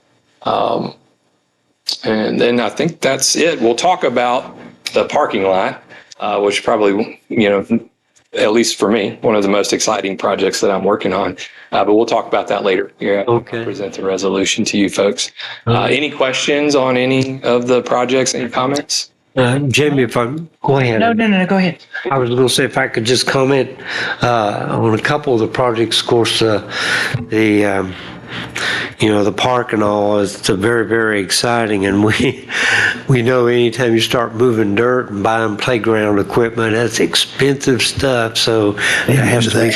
And then I think that's it. We'll talk about the parking lot, which probably, at least for me, one of the most exciting projects that I'm working on. But we'll talk about that later. Yeah, Okay. I'll present the resolution to you folks. Any questions on any of the projects? Any comments? Jamie, go ahead. No, go ahead. I was going to say if I could just comment on a couple of the projects. Of course, the park and all is very, very exciting. And we know anytime you start moving dirt and buying playground equipment, that's expensive stuff. So it has to be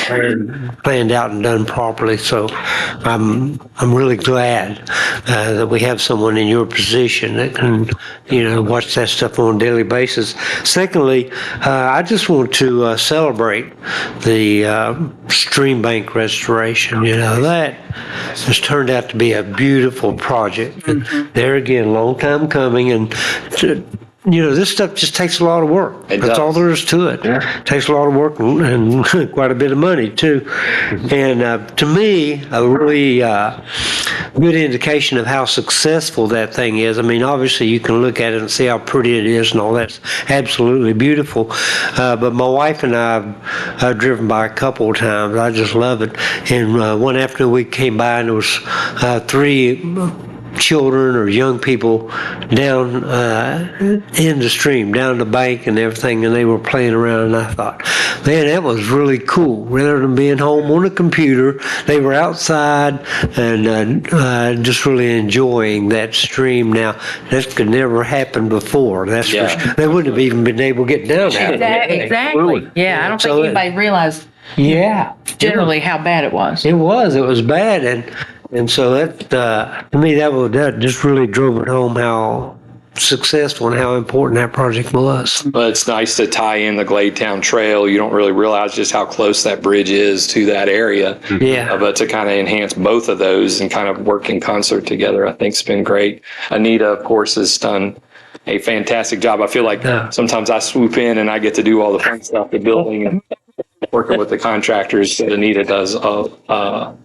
planned out and done properly. So I'm really glad that we have someone in your position that can, watch that stuff on a daily basis. Secondly, I just want to celebrate the stream bank restoration. That has turned out to be a beautiful project. And there again, long time coming, and this stuff just takes a lot of work. That's all there is to it. It takes a lot of work and quite a bit of money too. And to me, a really good indication of how successful that thing is. I mean, obviously you can look at it and see how pretty it is and all that's absolutely beautiful. But my wife and I have driven by a couple of times. I just love it. And one afternoon we came by and there was 3 children or young people down in the stream, down the bank and everything, and they were playing around, and I thought, man, that was really cool. Rather than being home on a computer, they were outside and just really enjoying that stream. Now, that could never happen before. That's for sure. They wouldn't have even been able to get down there. Exactly. Yeah, I don't think anybody realized generally how bad it was. It was bad, and so that to me that just really drove it home how successful and how important that project was. But it's nice to tie in the Gladetown Trail. You don't really realize just how close that bridge is to that area. Yeah. But to kind of enhance both of those and kind of work in concert together, I think it's been great. Anita, of course, has done a fantastic job. I feel like sometimes I swoop in and I get to do all the fun stuff, the building and working with the contractors. Anita does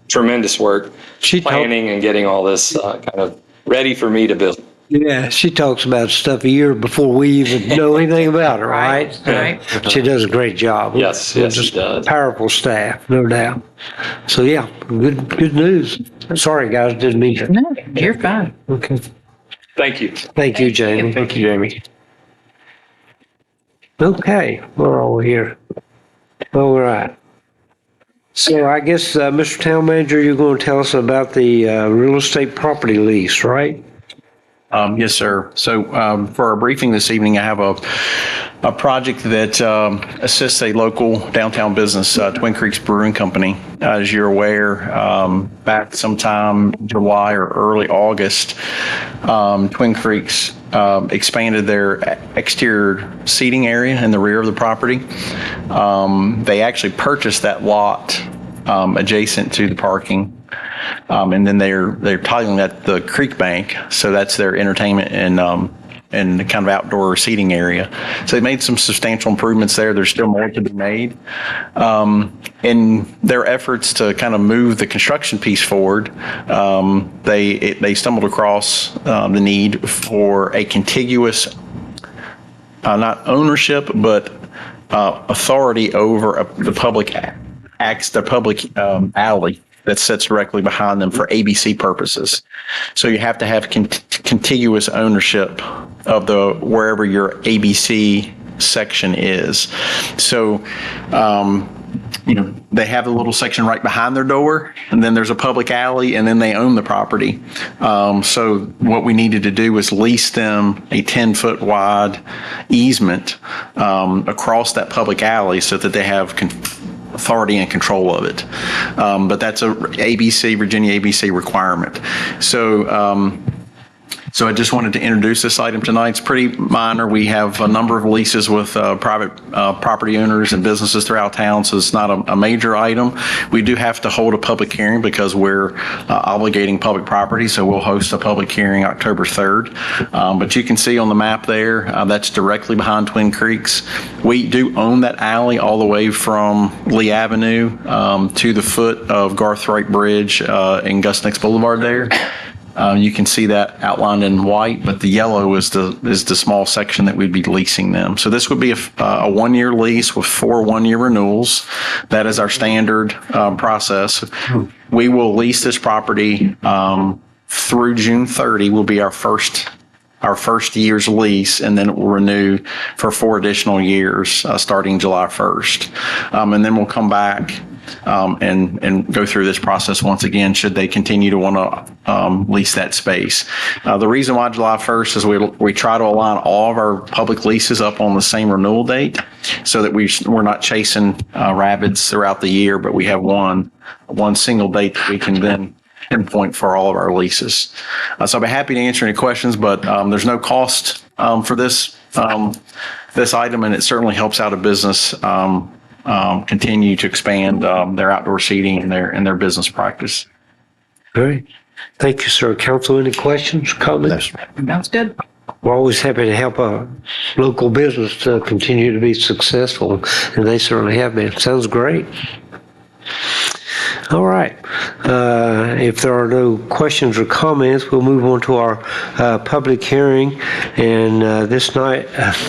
tremendous work planning and getting all this kind of ready for me to build. Yeah, she talks about stuff a year before we even know anything about it, right? Right. She does a great job. Yes, she does. Powerful staff, no doubt. So yeah, good news. Sorry, guys, didn't mean to. No, you're fine. Okay. Thank you. Thank you, Jamie. Thank you, Jamie. Okay, we're all here. All right. So I guess, Mr. Town Manager, you're going to tell us about the real estate property lease, right? Yes, sir. So for our briefing this evening, I have a project that assists a local downtown business, Twin Creeks Brewing Company. As you're aware, back sometime July or early August, Twin Creeks expanded their exterior seating area in the rear of the property. They actually purchased that lot adjacent to the parking. And then they're titling that the creek bank, so that's their entertainment and kind of outdoor seating area. So they made some substantial improvements there. There's still more to be made. In their efforts to kind of move the construction piece forward, they stumbled across the need for a contiguous, not ownership, but authority over the public alley that sits directly behind them for ABC purposes. So you have to have contiguous ownership of wherever your ABC section is. So, they have a little section right behind their door, and then there's a public alley, and then they own the property. So what we needed to do was lease them a 10-foot wide easement across that public alley so that they have authority and control of it. But that's a Virginia ABC requirement. So So I just wanted to introduce this item tonight. It's pretty minor. We have a number of leases with private property owners and businesses throughout town, so it's not a major item. We do have to hold a public hearing because we're obligating public property, so we'll host a public hearing October 3rd. But you can see on the map there, that's directly behind Twin Creeks. We do own that alley all the way from Lee Avenue to the foot of Garthwaite Bridge and Gus Nix Boulevard there. You can see that outlined in white, but the yellow is the small section that we'd be leasing them. So this would be a 1-year lease with 4 1-year renewals. That is our standard process. We will lease this property through June 30 will be our first year's lease, and then it will renew for 4 additional years starting July 1st. And then we'll come back and go through this process once again should they continue to want to lease that space. The reason why July 1st is we try to align all of our public leases up on the same renewal date so that we're not chasing rabbits throughout the year, but we have one single date that we can then pinpoint for all of our leases. So I'll be happy to answer any questions, but there's no cost for this item, and it certainly helps out a business continue to expand their outdoor seating and their business practice. Great. Thank you, sir. Council, any questions, comments? Sounds good. We're always happy to help a local business to continue to be successful, and they certainly have been. Sounds great. All right. If there are no questions or comments, we'll move on to our public hearing. And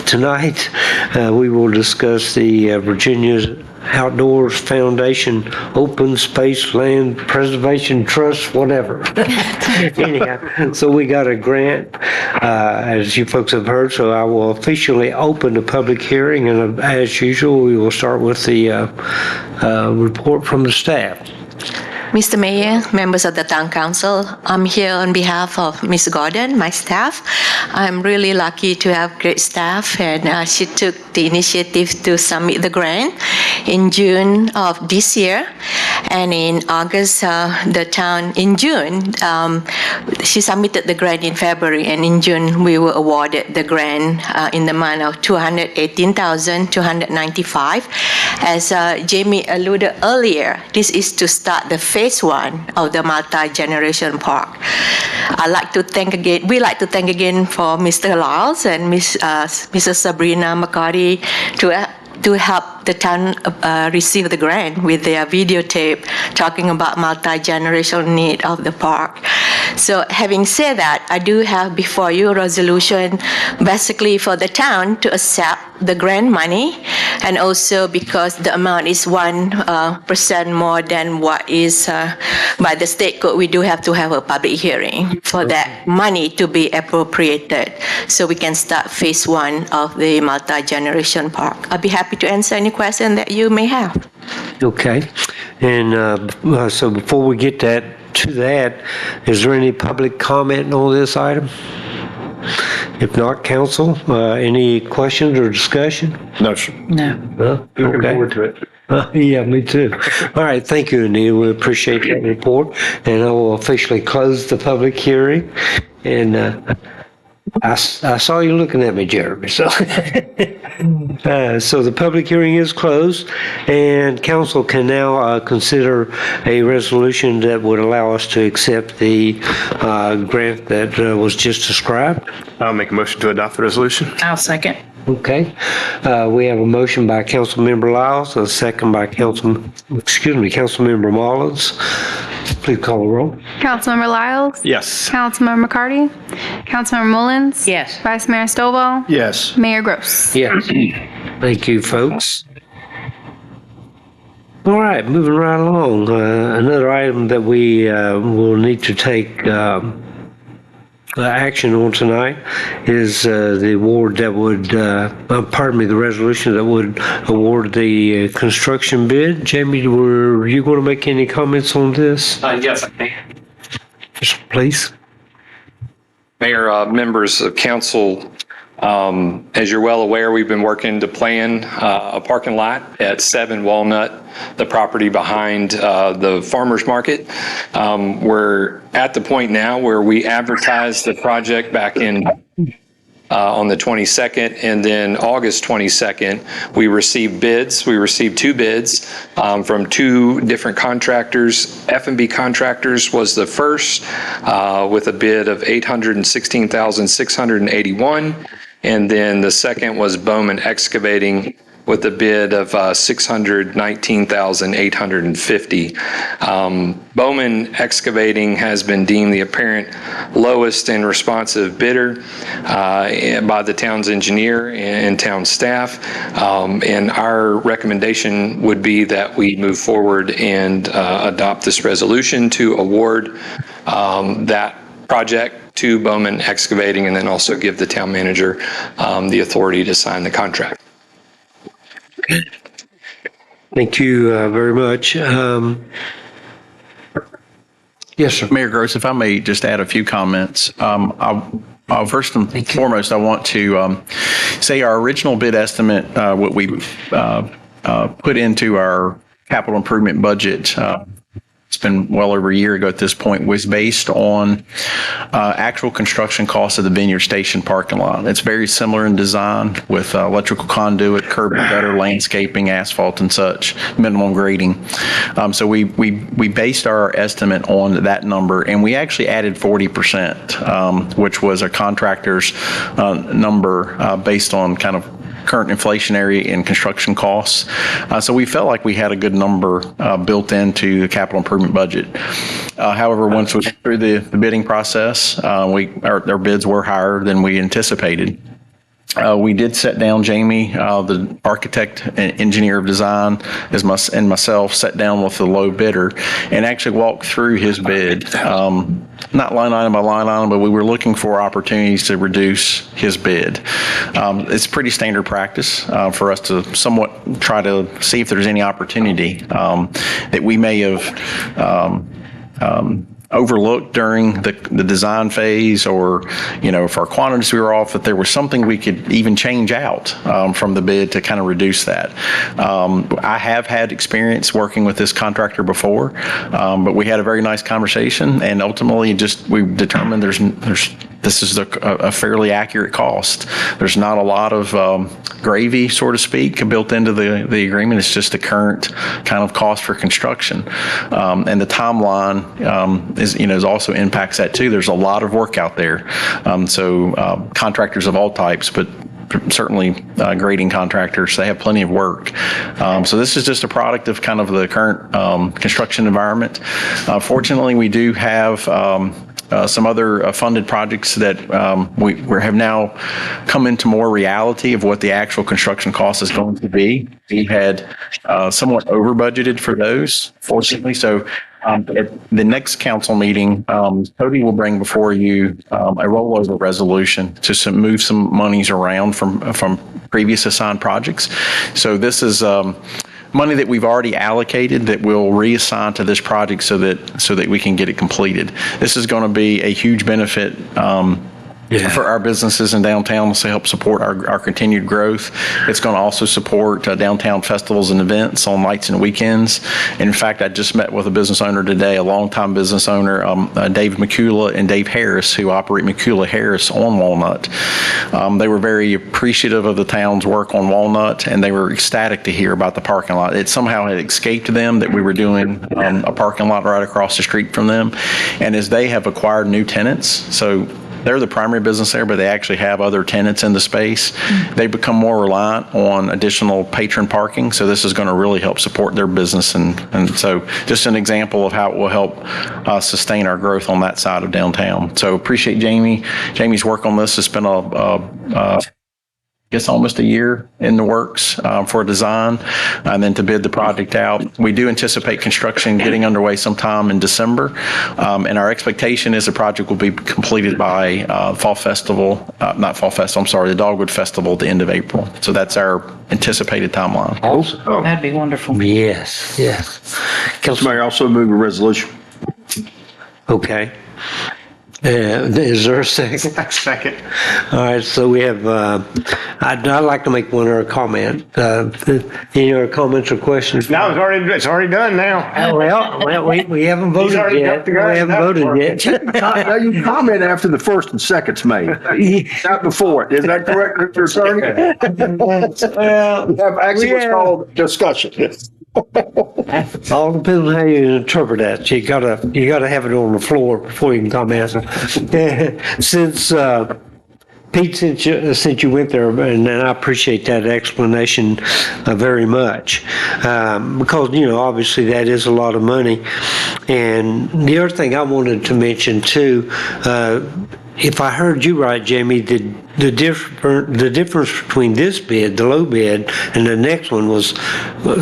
tonight, we will discuss the Virginia's Outdoors Foundation Open Space Land Preservation Trust, whatever. Anyhow, so we got a grant, as you folks have heard, so I will officially open the public hearing, and as usual, we will start with the report from the staff. Mr. Mayor, members of the Town Council, I'm here on behalf of Ms. Gordon, my staff. I'm really lucky to have great staff, and she took the initiative to submit the grant in June of this year. And in August, she submitted the grant in February, and in June, we were awarded the grant in the amount of $218,295. As Jamie alluded earlier, this is to start the phase 1 of the multi-generation park. We like to thank again for Mr. Lyles and Mrs. Sabrina McCarty to help the town receive the grant with their videotape talking about multi-generational need of the park. So having said that, I do have before you a resolution basically for the town to accept the grant money, and also because the amount is 1% more than what is by the state code, we do have to have a public hearing for that money to be appropriated so we can start phase 1 of the multi-generation park. I'll be happy to answer any question that you may have. Okay. And so before we get to that, is there any public comment on this item? If not, council, any questions or discussion? No, sir. No. Looking forward to it. Yeah, me too. All right, thank you, Anita. We appreciate that report, and I will officially close the public hearing. And I saw you looking at me, Jeremy. So, so the public hearing is closed, and council can now consider a resolution that would allow us to accept the grant that was just described. I'll make a motion to adopt the resolution. I'll second. Okay. We have a motion by Councilmember Lyles, a second by Councilmember Mullins. Please call the roll. Councilmember Lyles? Yes. Councilmember McCarty? Councilmember Mullins? Yes. Vice Mayor Stovall? Yes. Mayor Gross? Yes. Thank you, folks. All right, moving right along. Another item that we will need to take action on tonight is the award that would, the resolution that would award the construction bid. Jamie, were you going to make any comments on this? Yes, I can. Please. Mayor, members of council, As you're well aware, we've been working to plan a parking lot at 7 Walnut, the property behind the farmer's market. We're at the point now where we advertised the project back in on the 22nd, and then August 22nd, we received bids. We received 2 bids from 2 different contractors. F&B Contractors was the first with a bid of $816,681, and then the second was Bowman Excavating with a bid of $619,850. Bowman Excavating has been deemed the apparent lowest and responsive bidder by the town's engineer and town staff. And our recommendation would be that we move forward and adopt this resolution to award that project to Bowman Excavating, and then also give the town manager the authority to sign the contract. Thank you very much. Yes, sir. Mayor Gross, if I may just add a few comments. First and foremost, I want to say our original bid estimate, what we put into our capital improvement budget, it's been well over a year ago at this point, was based on actual construction costs of the Vineyard Station parking lot. It's very similar in design with electrical conduit, curb and gutter, landscaping, asphalt and such, minimum grading. So we based our estimate on that number, and we actually added 40%, which was a contractor's number based on kind of current inflationary and construction costs. So we felt like we had a good number built into the capital improvement budget. However, once we went through the bidding process, our bids were higher than we anticipated. We did set down Jamie, the architect and engineer of design, and myself sat down with the low bidder and actually walked through his bid, not line item by line item, but we were looking for opportunities to reduce his bid. It's pretty standard practice for us to somewhat try to see if there's any opportunity that we may have overlooked during the design phase, or, if our quantities we were off, that there was something we could even change out from the bid to kind of reduce that. I have had experience working with this contractor before, but we had a very nice conversation, and ultimately we determined this is a fairly accurate cost. There's not a lot of gravy, so to speak, built into the agreement. It's just the current kind of cost for construction. And the timeline is also impacts that too. There's a lot of work out there. So contractors of all types, but certainly grading contractors, they have plenty of work. So this is just a product of kind of the current construction environment. Fortunately, we do have some other funded projects that we have now come into more reality of what the actual construction cost is going to be. We had somewhat over budgeted for those, fortunately. So at the next council meeting, Cody will bring before you a rollover resolution to move some monies around from previous assigned projects. So this is money that we've already allocated that we'll reassign to this project so that we can get it completed. This is going to be a huge benefit for our businesses in downtown to help support our continued growth. It's going to also support downtown festivals and events on nights and weekends. And in fact, I just met with a business owner today, a longtime business owner, Dave McCullough and Dave Harris, who operate McCullough Harris on Walnut. They were very appreciative of the town's work on Walnut, and they were ecstatic to hear about the parking lot. It somehow had escaped them that we were doing a parking lot right across the street from them. And as they have acquired new tenants, so they're the primary business there, but they actually have other tenants in the space. They become more reliant on additional patron parking. So this is going to really help support their business. And so just an example of how it will help sustain our growth on that side of downtown. So appreciate Jamie's work on this. It's been I guess almost a year in the works for design and then to bid the project out. We do anticipate construction getting underway sometime in December. And our expectation is the project will be completed by the Dogwood Festival at the end of April. So that's our anticipated timeline. Awesome. That'd be wonderful. Yes. Council Mayor, also move a resolution. Okay. Is there a second? Second. All right, so we have, I'd like to make one other comment. Any other comments or questions? No, it's already done now. Well, we haven't voted already yet. got the We guy haven't up voted for yet. Now, you comment after the first and second's made, not before it. Is that correct, Mr. Attorney? Well, We have actually what's called discussion. all depends on how you interpret that. You gotta have it on the floor before you can comment. Since, Pete, since you went there, and I appreciate that explanation very much, because, obviously that is a lot of money. And the other thing I wanted to mention too, if I heard you right, Jamie, the difference between this bid, the low bid, and the next one was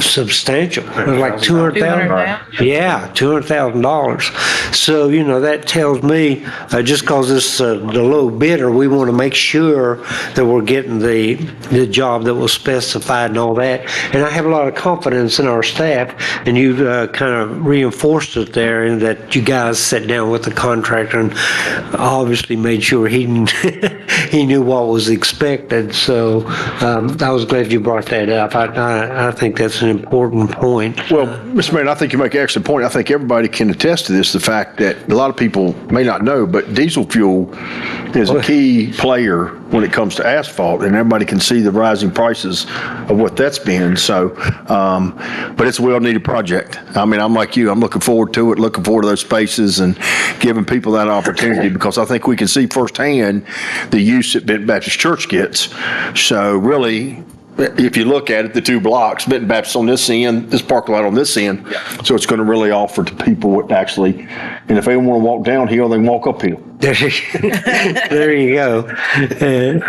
substantial. It was like $200,000. Yeah, $200,000. So, that tells me, just because it's the low bidder, we want to make sure that we're getting the job that was specified and all that. And I have a lot of confidence in our staff, and you kind of reinforced it there, in that you guys sat down with the contractor and obviously made sure he knew what was expected. So I was glad you brought that up. I think that's an important point. Well, Mr. Mayor, I think you make an excellent point. I think everybody can attest to this, the fact that a lot of people may not know, but diesel fuel is a key player when it comes to asphalt, and everybody can see the rising prices of what that's been. So, but it's a well-needed project. I mean, I'm like you. I'm looking forward to it, looking forward to those spaces and giving people that opportunity, because I think we can see firsthand the use that Benton Baptist Church gets. So really, if you look at it, the two blocks, Benton Baptist on this end, this parking lot on this end. So it's going to really offer to people what actually, and if they want to walk downhill, they can walk uphill. There you go. And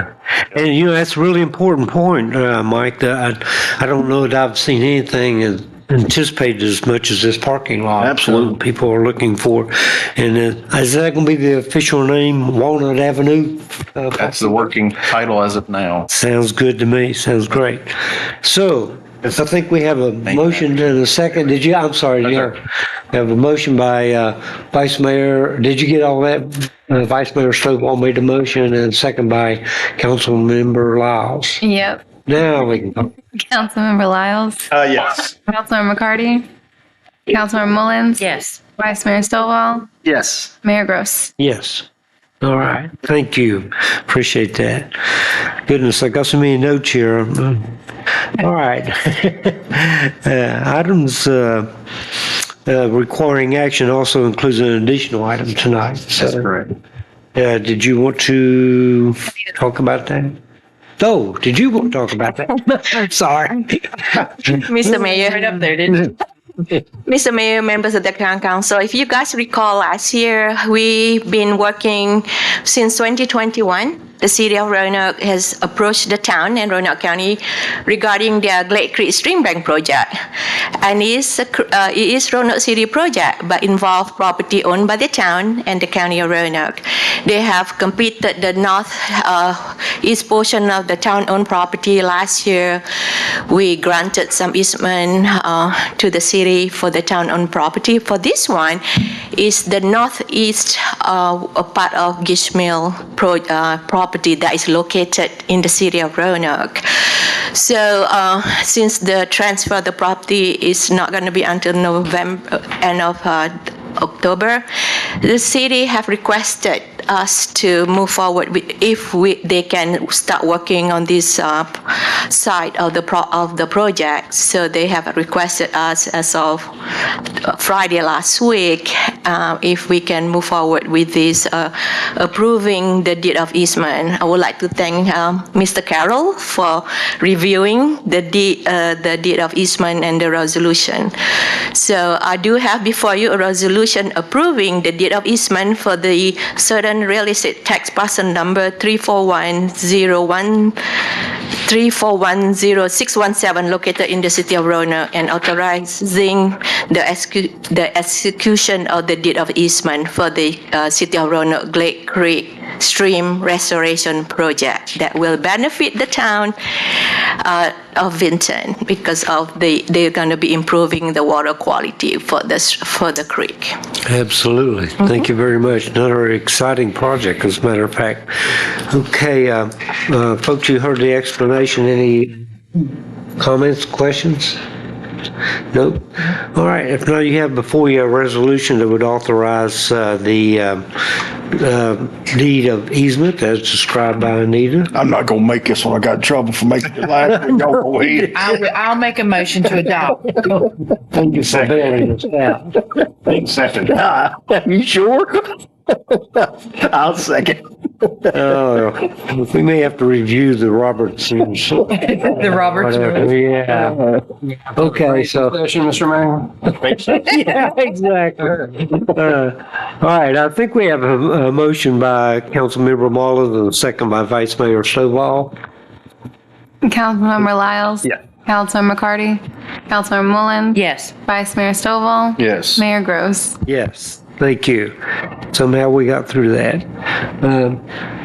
that's a really important point, Mike. That I don't know that I've seen anything anticipated as much as this parking lot. Absolutely. People are looking for. And is that going to be the official name, Walnut Avenue? That's the working title as of now. Sounds good to me. Sounds great. So, I think we have a motion and a second. Did you? I'm sorry. We have a motion by Vice Mayor. Did you get all that? Vice Mayor Stovall made the motion, and a second by Councilmember Lyles. Yep. Now we can talk. Councilmember Lyles. Yes. Councilmember McCarty. Councilmember Mullins. Yes. Vice Mayor Stovall. Yes. Mayor Gross. Yes. All right. Thank you. Appreciate that. Goodness, I got so many notes here. All right. Items requiring action also includes an additional item tonight. That's correct. Did you want to talk about that? Oh, did you want to talk about that? I'm sorry. Mr. Mayor. Right up there, didn't you? Mr. Mayor, members of the Crown Council, if you guys recall last year, we've been working since 2021. The city of Roanoke has approached the town and Roanoke County regarding their Glade Creek Stream Bank project. And it is Roanoke City project, but involve property owned by the town and the county of Roanoke. They have completed the northeast portion of the town-owned property last year. We granted some easement to the city for the town-owned property. For this one, is the northeast part of Gish Mill property that is located in the city of Roanoke. So since the transfer of the property is not going to be until November, end of October, the city have requested us to move forward if they can start working on this side of the project. So they have requested us as of Friday last week if we can move forward with this approving the deed of easement. I would like to thank Mr. Carroll for reviewing the deed of easement and the resolution. So I do have before you a resolution approving the deed of easement for the certain real estate tax parcel number 3410617 located in the city of Roanoke, and authorizing the execution of the deed of easement for the city of Roanoke Glade Creek stream restoration project that will benefit the town of Vinton because they're going to be improving the water quality for the creek. Absolutely. Thank you very much. Another exciting project, as a matter of fact. Okay, folks, you heard the explanation. Any comments, questions? Nope. All right. If not, you have before you a resolution that would authorize the deed of easement as described by Anita. I'm not gonna make this one. I got in trouble for making it last. Y'all go ahead. I'll make a motion to adopt. Thank you for bailing us out. Second. You sure? I'll second. Oh, we may have to review the Roberts rules. The Roberts rules. Yeah. Okay, so. Session, Mr. Mayor. Yeah, exactly. All right, I think we have a motion by Councilmember Mullins and a second by Vice Mayor Stovall. Councilmember Lyles? Yeah. Councilmember McCarty? Councilmember Mullins? Yes. Vice Mayor Stovall? Yes. Mayor Gross? Yes, thank you. Somehow we got through that.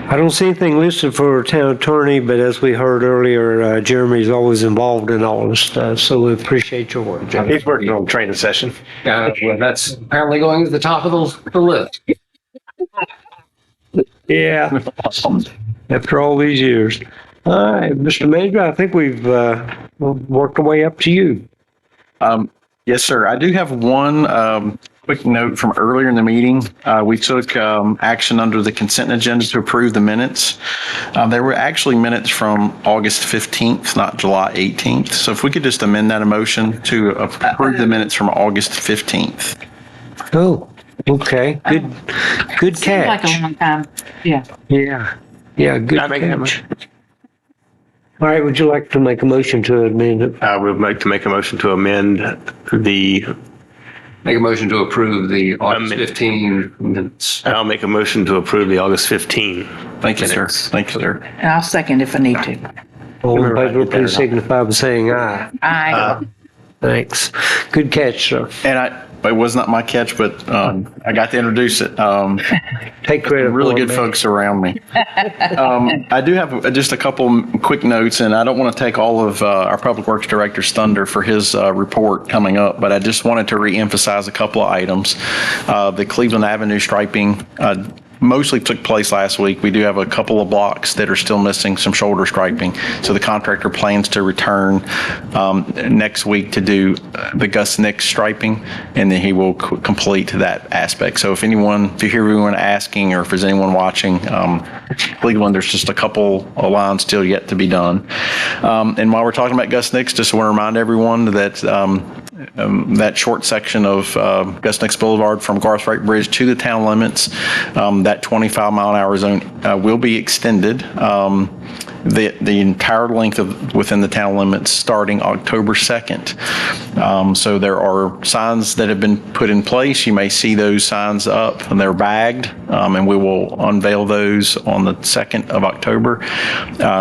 I don't see anything listed for town attorney, but as we heard earlier, Jeremy's always involved in all this stuff, so we appreciate your work, Jeremy. He's working on training session. Well, that's apparently going to the top of the list. Yeah, after all these years. All right, Mr. Manager, I think we've worked our way up to you. Yes, sir. I do have one quick note from earlier in the meeting. We took action under the consent agenda to approve the minutes. There were actually minutes from August 15th, not July 18th. So if we could just amend that motion to approve the minutes from August 15th. Oh, okay, good Seems like catch. a long time. Yeah. Yeah, good I make that catch. All right, would you like to make a motion to amend it? I would like to make a motion to amend the, Make a motion to approve the August Amendment. 15 minutes. I'll make a motion to approve the August 15. Thank you, sir. minutes. Thank you, sir. And I'll second if I need to. All in favor, please signify by saying aye. Aye. Thanks. Good catch, sir. And it was not my catch, but I got to introduce it. Take credit. Really for it, good man. folks around me. I do have just a couple quick notes, and I don't want to take all of our Public Works Director's thunder for his report coming up, but I just wanted to reemphasize a couple of items. The Cleveland Avenue striping mostly took place last week. We do have a couple of blocks that are still missing some shoulder striping. So the contractor plans to return next week to do the Gus Nix striping, and then he will complete that aspect. So if you hear anyone asking, or if there's anyone watching, Cleveland, there's just a couple of lines still yet to be done. And while we're talking about Gus Nix, just want to remind everyone that that short section of Gus Nix Boulevard from Garth Wright Bridge to the town limits, that 25-mile-an-hour zone will be extended. The entire length of within the town limits starting October 2nd. So there are signs that have been put in place. You may see those signs up, and they're bagged, and we will unveil those on the 2nd of October.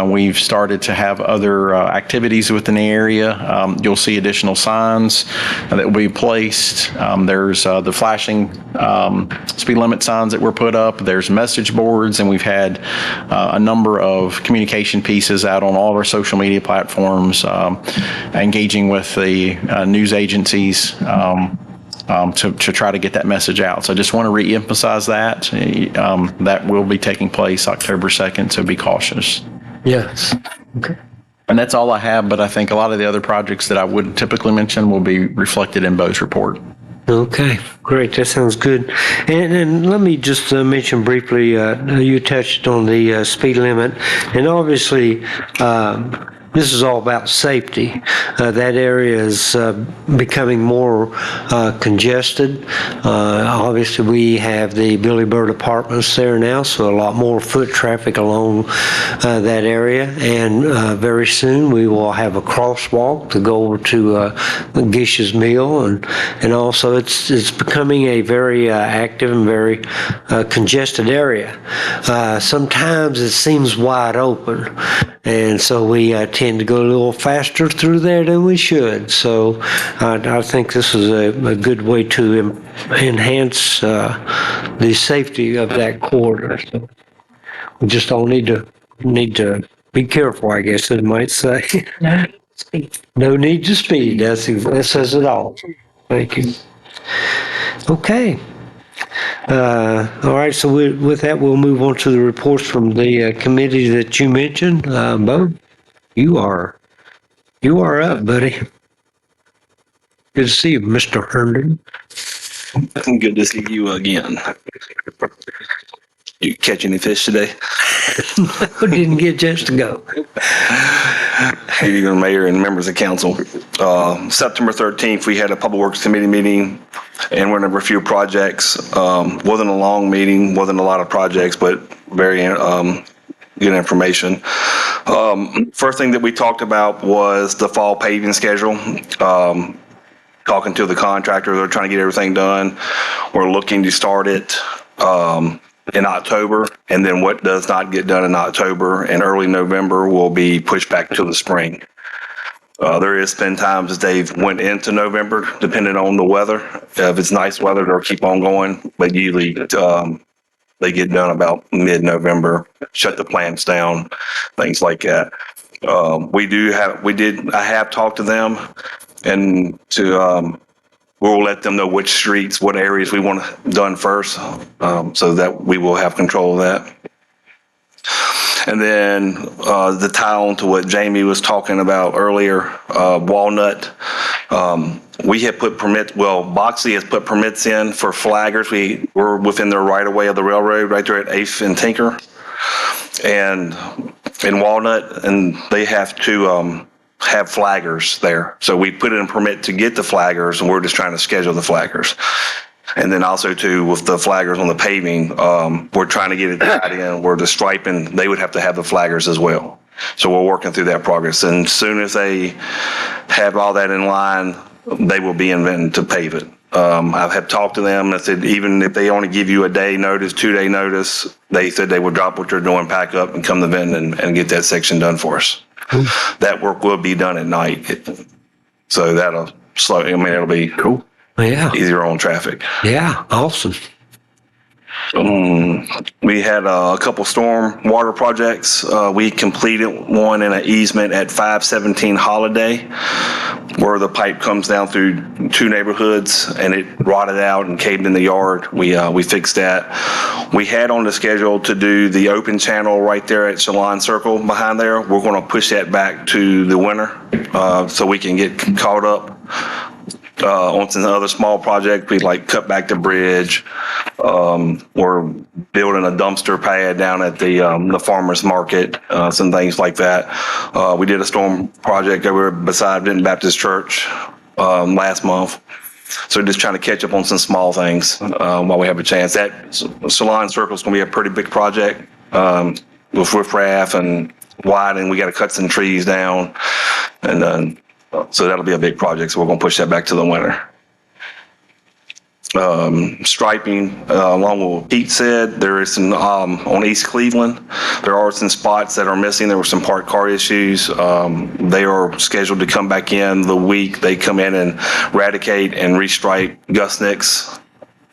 We've started to have other activities within the area. You'll see additional signs that will be placed. There's the flashing speed limit signs that were put up. There's message boards, and we've had a number of communication pieces out on all of our social media platforms, engaging with the news agencies to try to get that message out. So I just want to reemphasize that. That will be taking place October 2nd, so be cautious. Yes. Okay. And that's all I have, but I think a lot of the other projects that I would typically mention will be reflected in Bo's report. Okay, great. That sounds good. And let me just mention briefly, you touched on the speed limit, and obviously this is all about safety. That area is becoming more congested. Obviously, we have the Billy Bird Apartments there now, so a lot more foot traffic along that area. And very soon, we will have a crosswalk to go over to Gish's Mill, and also it's becoming a very active and very congested area. Sometimes it seems wide open, and so we tend to go a little faster through there than we should. So I think this is a good way to enhance the safety of that corridor. So We just all need to be careful, I guess they might say. No speed. No need to speed. That says it all. Thank you. Okay. All right, so with that, we'll move on to the reports from the committee that you mentioned. Bo, you are up, buddy. Good to see you, Mr. Herndon. Good to see you again. You catch any fish today? Didn't get a chance to go. Hey, your mayor and members of council. September 13th, we had a Public Works Committee meeting and went over a few projects. Wasn't a long meeting, wasn't a lot of projects, but very good information. First thing that we talked about was the fall paving schedule. Talking to the contractor, they're trying to get everything done. We're looking to start it in October, and then what does not get done in October and early November will be pushed back to the spring. There has been times that they've went into November, depending on the weather. If it's nice weather, they'll keep on going, but usually they get done about mid-November, shut the plants down, things like that. I have talked to them and we'll let them know which streets, what areas we want done first, so that we will have control of that. And then the tie on to what Jamie was talking about earlier, Walnut. We have put Boxley has put permits in for flaggers. We're within their right of way of the railroad, right there at 8th and Tinker, and in Walnut, and they have to have flaggers there. So we put in a permit to get the flaggers, and we're just trying to schedule the flaggers. And then also too, with the flaggers on the paving, we're trying to get it tied in where the striping, they would have to have the flaggers as well. So we're working through that progress. And as soon as they have all that in line, they will be invented to pave it. I have talked to them. I said, even if they only give you a day notice, 2-day notice, they said they would drop what they're doing, pack up and come to Vinton and get that section done for us. That work will be done at night. So that'll slow, it'll be cool. Yeah. Easier on traffic. Yeah. Awesome. We had a couple storm water projects. We completed one in an easement at 517 Holiday, where the pipe comes down through 2 neighborhoods and it rotted out and caved in the yard. We fixed that. We had on the schedule to do the open channel right there at Shalon Circle behind there. We're going to push that back to the winter so we can get caught up. On some other small project, we cut back the bridge. We're building a dumpster pad down at the farmer's market, some things like that. We did a storm project over beside Vinton Baptist Church last month. So just trying to catch up on some small things while we have a chance. That Shalon Circle is going to be a pretty big project with riffraff and widening. We got to cut some trees down, and so that'll be a big project, so we're going to push that back to the winter. Striping, along with what Pete said, there is some, on East Cleveland, there are some spots that are missing. There were some parked car issues. They are scheduled to come back in the week. They come in and eradicate and restripe Gusnicks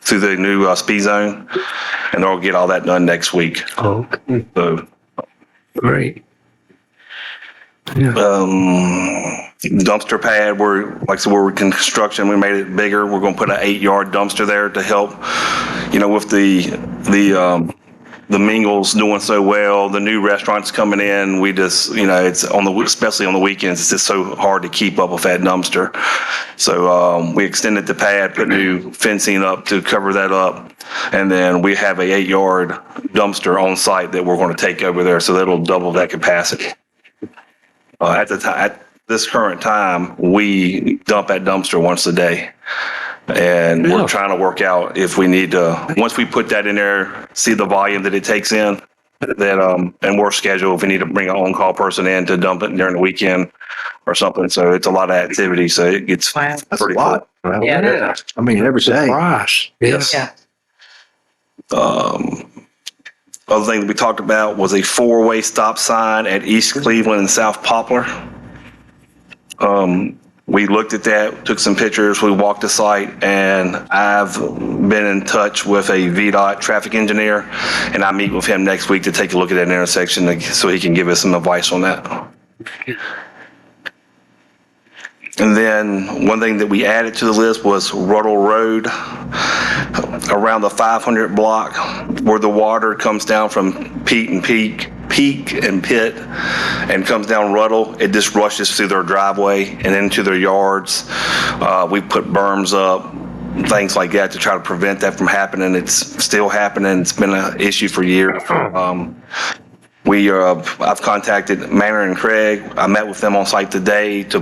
through the new speed zone, and they'll get all that done next week. Okay. So, Great. Dumpster pad, we're construction, we made it bigger. We're going to put an 8-yard dumpster there to help, with the Mingles doing so well, the new restaurants coming in. We just, it's especially on the weekends, it's just so hard to keep up with that dumpster. So we extended the pad, put new fencing up to cover that up, and then we have a 8-yard dumpster on site that we're going to take over there, so that'll double that capacity. At this current time, we dump that dumpster once a day. And we're trying to work out if we need to, once we put that in there, see the volume that it takes in, that and work schedule if we need to bring an on-call person in to dump it during the weekend or something. So it's a lot of activity. So it gets That's pretty a lot. full. Well, yeah. I mean, every day. Yes. Yeah. Other thing that we talked about was a 4-way stop sign at East Cleveland and South Poplar. We looked at that, took some pictures, we walked the site, and I've been in touch with a VDOT traffic engineer, and I meet with him next week to take a look at that intersection so he can give us some advice on that. And then one thing that we added to the list was Ruddle Road, around the 500 block where the water comes down from Peak and Pitt and comes down Ruddle. It just rushes through their driveway and into their yards. We put berms up, things like that to try to prevent that from happening. It's still happening. It's been an issue for years. I've contacted Manor and Craig. I met with them on site today to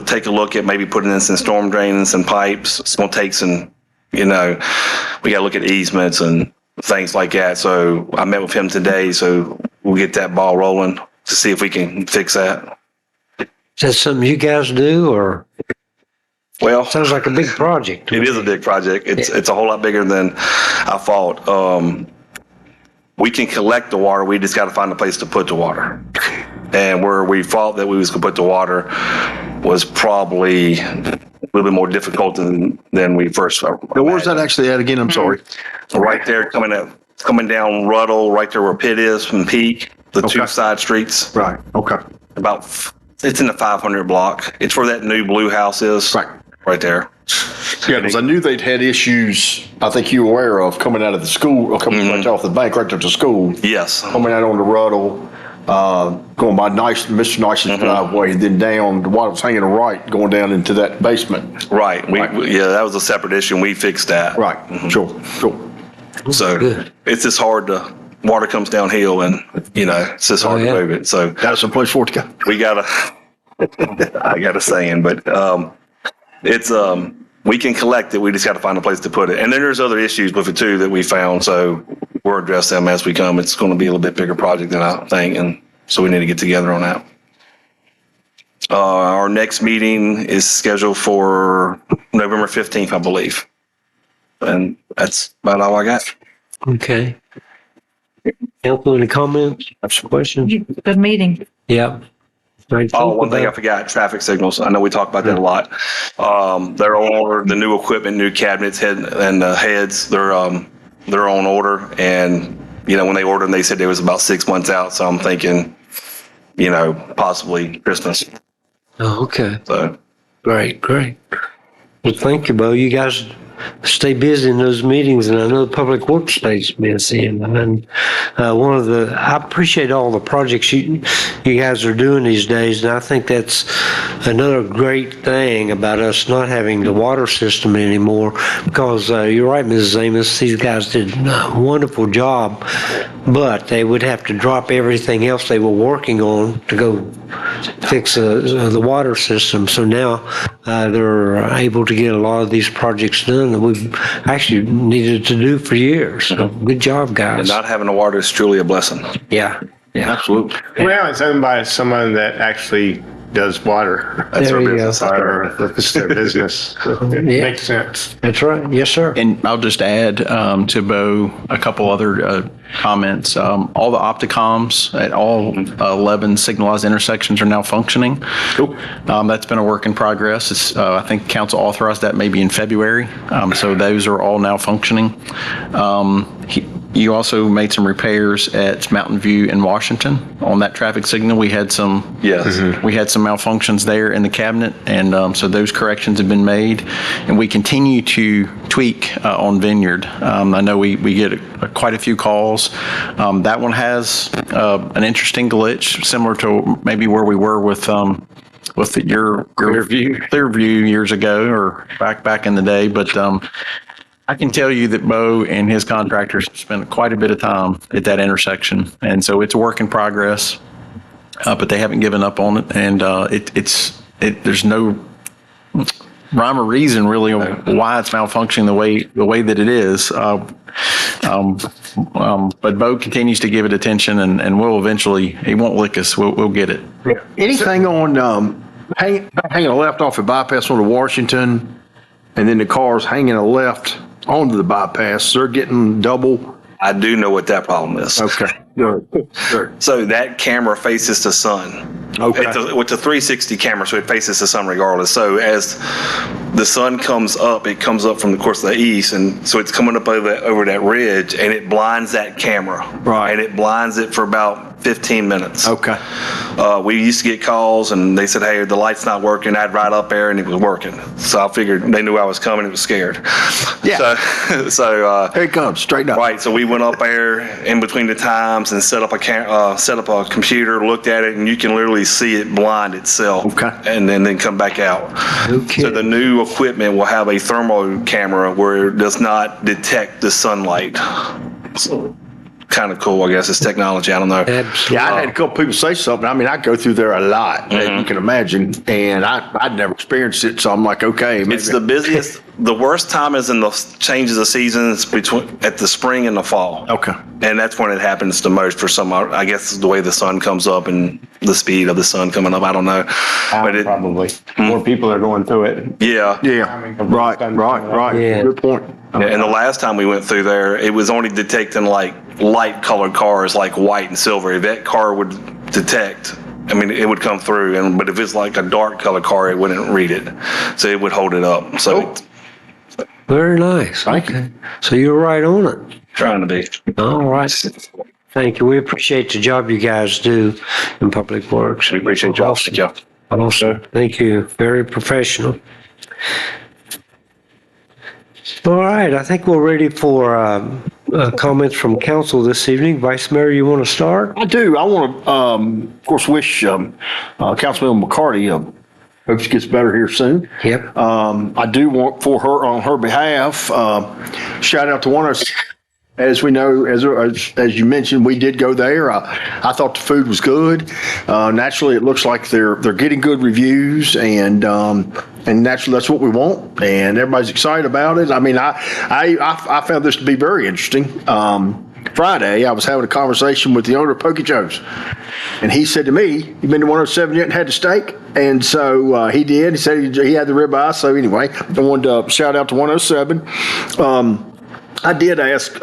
take a look at maybe putting in some storm drains and some pipes. It's going to take some, we got to look at easements and things like that. So I met with him today, so we'll get that ball rolling to see if we can fix that. Is that something you guys do, or? Well, sounds like a big project. It is a big project. It's a whole lot bigger than I thought. We can collect the water. We just got to find a place to put the water. And where we thought that we was going to put the water was probably a little bit more difficult than we first. Now, where's that actually at again? I'm sorry. Right there, coming down Ruddle, right there where Pitt is from Peak, the two side streets. Right. Okay. It's in the 500 block. It's where that new blue house is. Right there. Yeah, because I knew they'd had issues, I think you were aware of, coming out of the school, or coming right off the bank, right there to school. Yes. Coming out on the Ruddle, going by Mr. Nice's driveway, then down, the water was hanging right, going down into that basement. Right. Yeah, that was a separate issue, and we fixed that. Right. Sure. So it's just hard water comes downhill, and, it's just hard to move it. So that's some place for it to go. We I got a saying, but it's we can collect it. We just got to find a place to put it. And then there's other issues with it too that we found. So we'll address them as we come. It's going to be a little bit bigger project than I think, and so we need to get together on that. Our next meeting is scheduled for November 15th, I believe. And that's about all I got. Okay. Council, any comments? Have some questions? Good meeting. Yeah. Oh, one thing I forgot, traffic signals. I know we talk about that a lot. They're on order, the new equipment, new cabinets, and heads, they're on order. And, when they ordered them, they said it was about 6 months out. So I'm thinking, possibly Christmas. Oh, okay. So. Great. Well, thank you, Bo. You guys stay busy in those meetings, and I know Public Works stays busy. And I appreciate all the projects you guys are doing these days, and I think that's another great thing about us not having the water system anymore, because you're right, Mrs. Amos, these guys did a wonderful job, but they would have to drop everything else they were working on to go fix the water system. So now they're able to get a lot of these projects done that we've actually needed to do for years. So good job, guys. And not having the water is truly a blessing. Yeah, absolutely. Well, it's owned by someone that actually does water. That's their business. It's their business. It makes sense. That's right. Yes, sir. And I'll just add to Bo a couple other comments. All the Opticoms at all 11 signalized intersections are now functioning. Cool. That's been a work in progress. I think council authorized that maybe in February. So those are all now functioning. You also made some repairs at Mountain View in Washington on that traffic signal. We had some malfunctions there in the cabinet, and so those corrections have been made, and we continue to tweak on Vineyard. I know we get quite a few calls. That one has an interesting glitch, similar to maybe where we were with your Clearview years ago, or back in the day, but I can tell you that Bo and his contractors spent quite a bit of time at that intersection, and so it's a work in progress. But they haven't given up on it, and there's no rhyme or reason really why it's malfunctioning the way that it is. But Bo continues to give it attention, and we'll eventually. He won't lick us. We'll get it. Anything on hanging a left off a bypass on the Washington, and then the cars hanging a left onto the bypass, they're getting double. I do know what that problem is. Okay. Good. So that camera faces the sun. Okay. It's a 360 camera, so it faces the sun regardless. So as the sun comes up, it comes up from, of course, the east, and so it's coming up over that ridge, and it blinds that camera. Right. And it blinds it for about 15 minutes. Okay. We used to get calls, and they said, "Hey, the light's not working." I'd ride up there, and it was working. So I figured they knew I was coming. It was scared. Yeah. So Here it comes, straight up. right. So we went up there in between the times and set up a computer, looked at it, and you can literally see it blind itself. Okay. And then come back out. Okay. So the new equipment will have a thermal camera where it does not detect the sunlight. So kind of cool, I guess. It's technology. I don't know. Absolutely. Yeah, I had a couple people say something. I mean, I go through there a lot, as you can imagine, and I'd never experienced it, so I'm like, okay. Maybe. It's the busiest. The worst time is in the changes of seasons at the spring and the fall. Okay. And that's when it happens the most for some, I guess, the way the sun comes up and the speed of the sun coming up. I don't know. But Probably. More people are going through it. Yeah. Yeah, right. Yeah. Good point. Yeah, and the last time we went through there, it was only detecting like light colored cars, like white and silver. If that car would detect, I mean, it would come through. But if it's like a dark colored car, it wouldn't read it. So it would hold it up. So Very nice. Thank you. Okay. So you're right on it. trying to be. All right. Thank you. We appreciate the job you guys do in Public Works. We appreciate y'all. Thank you. Awesome. Thank you. Very professional. All right. I think we're ready for comments from council this evening. Vice Mayor, you want to start? I do. I want to, of course, wish Councilman McCarty, hope she gets better here soon. Yep. I do want for her, on her behalf, shout out to one of us. As we know, as you mentioned, we did go there. I thought the food was good. Naturally, it looks like they're getting good reviews, and naturally, that's what we want. And everybody's excited about it. I mean, I found this to be very interesting. Friday, I was having a conversation with the owner of Pokey Joe's, and he said to me, "You been to 107 yet and had the steak?" And so he did. He said he had the ribeye. So anyway, I wanted to shout out to 107. I did ask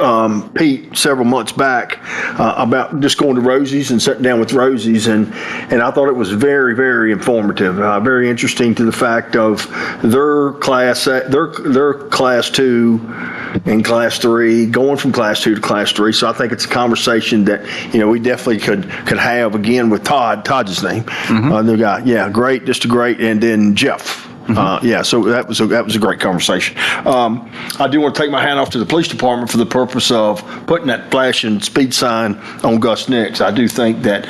Pete several months back about just going to Rosie's and sitting down with Rosie's, and I thought it was very, very informative, very interesting to the fact of their class 2 and class 3, going from class 2 to class 3. So I think it's a conversation that we definitely could have again with Todd. Todd's his name, the guy. Yeah, great, just a great, and then Jeff. So that was a great conversation. I do want to take my hat off to the police department for the purpose of putting that flashing speed sign on Gus Nix. I do think that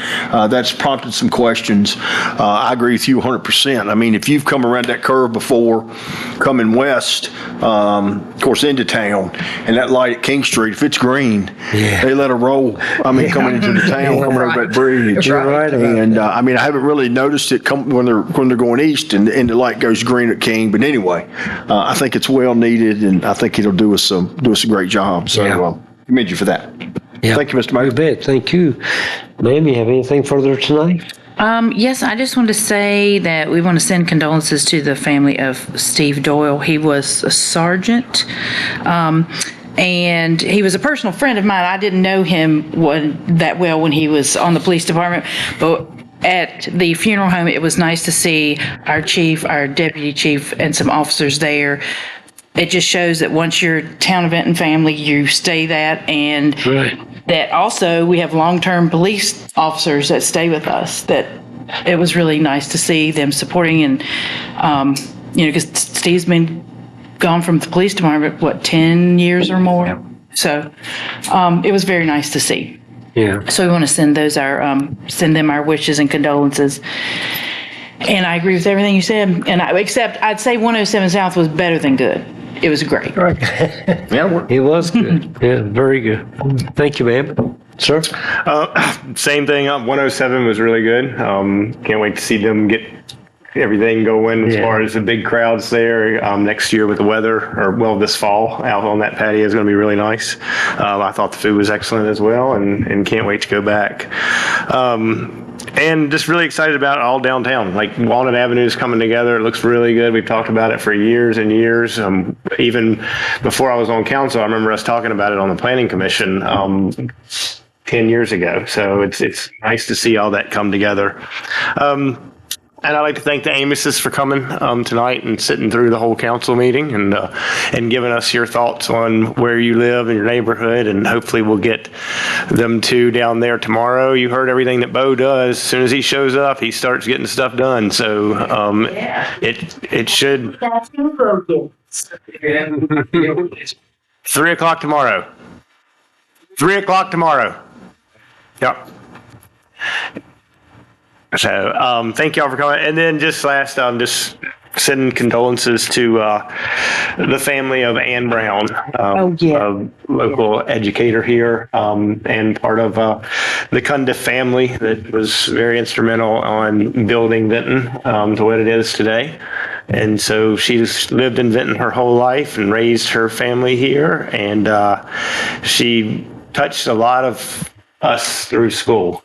that's prompted some questions. I agree with you 100%. I mean, if you've come around that curve before, coming west, of course, into town, and that light at King Street, if it's green, they let it roll. I mean, coming into the town, coming over that bridge. You're right about and I mean, I haven't really noticed it when they're going east, and the light goes green at King. But anyway, I think it's well needed, and I think it'll do us a great job. So commend you for that. Yeah. Thank you, Mr. Mayor. You bet. Thank you. Ma'am, you have anything further tonight? Yes, I just want to say that we want to send condolences to the family of Steve Doyle. He was a sergeant, and he was a personal friend of mine. I didn't know him that well when he was on the police department, but at the funeral home, it was nice to see our chief, our deputy chief, and some officers there. It just shows that once you're town of Benton family, you stay that, and that also we have long-term police officers that stay with us. That it was really nice to see them supporting, and because Steve's been gone from the police department 10 years or more. So it was very nice to see. Yeah. So we want to send send them our wishes and condolences. And I agree with everything you said. And except I'd say 107 South was better than good. It was great. Right. It was good. Yeah, very good. Thank you, ma'am. Sir? Same thing. 107 was really good. Can't wait to see them get everything going as far as the big crowds there next year with the weather, this fall out on that patio is going to be really nice. I thought the food was excellent as well, and can't wait to go back. And just really excited about it all downtown. Like Walnut Avenue is coming together. It looks really good. We've talked about it for years and years. Even before I was on council, I remember us talking about it on the planning commission. 10 years ago. So it's nice to see all that come together. And I'd like to thank the Amoses for coming tonight and sitting through the whole council meeting and giving us your thoughts on where you live in your neighborhood. And hopefully we'll get them two down there tomorrow. You heard everything that Bo does. As soon as he shows up, he starts getting stuff done. So it should. 3 o'clock tomorrow. 3 o'clock tomorrow. Yep. So, thank y'all for coming. And then just last, just sending condolences to the family of Ann Brown, a local educator here, and part of the Cundiff family that was very instrumental on building Vinton to what it is today. And so she's lived in Vinton her whole life and raised her family here. And she touched a lot of us through school,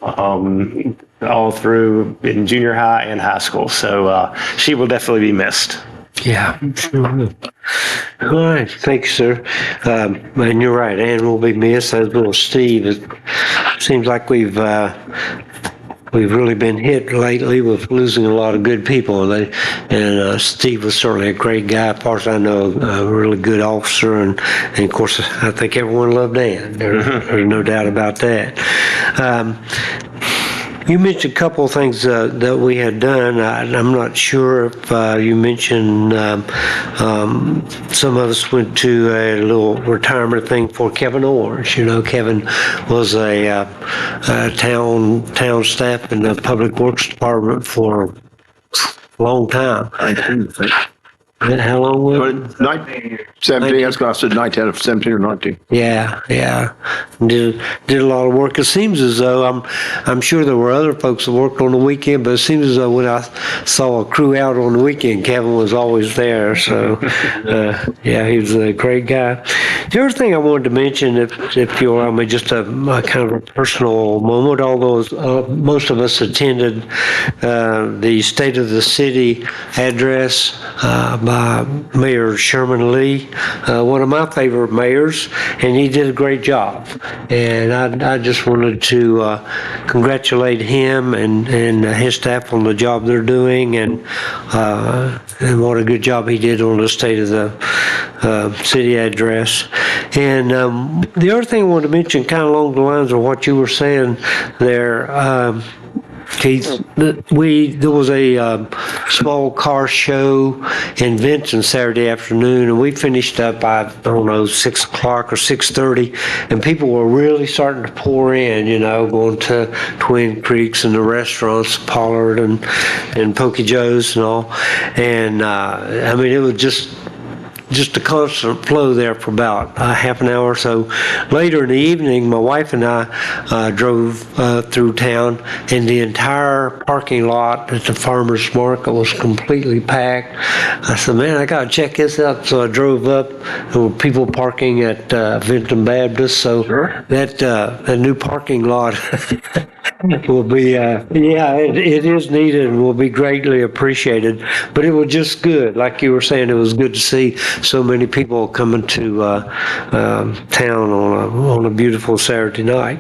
all through in junior high and high school. So she will definitely be missed. Yeah, sure. All right, thank you, sir. And you're right, Ann will be missed, as will Steve. It seems like we've really been hit lately with losing a lot of good people. And Steve was certainly a great guy, as far as I know, a really good officer. And of course, I think everyone loved Ann. There's no doubt about that. You mentioned a couple of things that we had done. I'm not sure if you mentioned some of us went to a little retirement thing for Kevin Orange. You know, Kevin was a town staff in the Public Works Department for a long time. How long was it? 17, I was going to say 19, 17 or 19. Yeah. Did a lot of work. It seems as though, I'm sure there were other folks that worked on the weekend, but it seems as though when I saw a crew out on the weekend, Kevin was always there. So, yeah, he was a great guy. The other thing I wanted to mention, if you allow me, just a kind of a personal moment, although most of us attended the State of the City address by Mayor Sherman Lee, one of my favorite mayors, and he did a great job. And I just wanted to congratulate him and his staff on the job they're doing, and what a good job he did on the State of the City address. And the other thing I wanted to mention, kind of along the lines of what you were saying there, Keith, there was a small car show in Vinton Saturday afternoon, and we finished up by, I don't know, 6 o'clock or 6:30, and people were really starting to pour in, you know, going to Twin Creeks and the restaurants, Pollard and Pokey Joe's and all. And I mean, it was just a constant flow there for about half an hour or so. Later in the evening, my wife and I drove through town, and the entire parking lot at the farmer's market was completely packed. I said, man, I got to check this out. So I drove up. There were people parking at Vinton Baptist. So that new parking lot will be, it is needed and will be greatly appreciated. But it was just good. Like you were saying, it was good to see so many people coming to town on a beautiful Saturday night.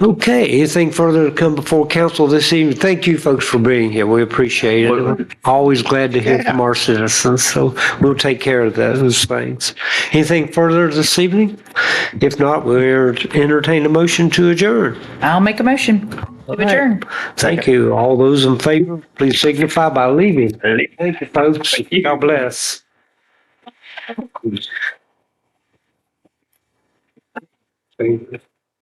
Okay, anything further to come before council this evening? Thank you folks for being here. We appreciate it. Always glad to hear from our citizens, so we'll take care of those things. Anything further this evening? If not, we'll entertain a motion to adjourn. I'll make a motion to adjourn. Thank you. All those in favor, please signify by leaving. Thank you, folks. God bless. Thank you.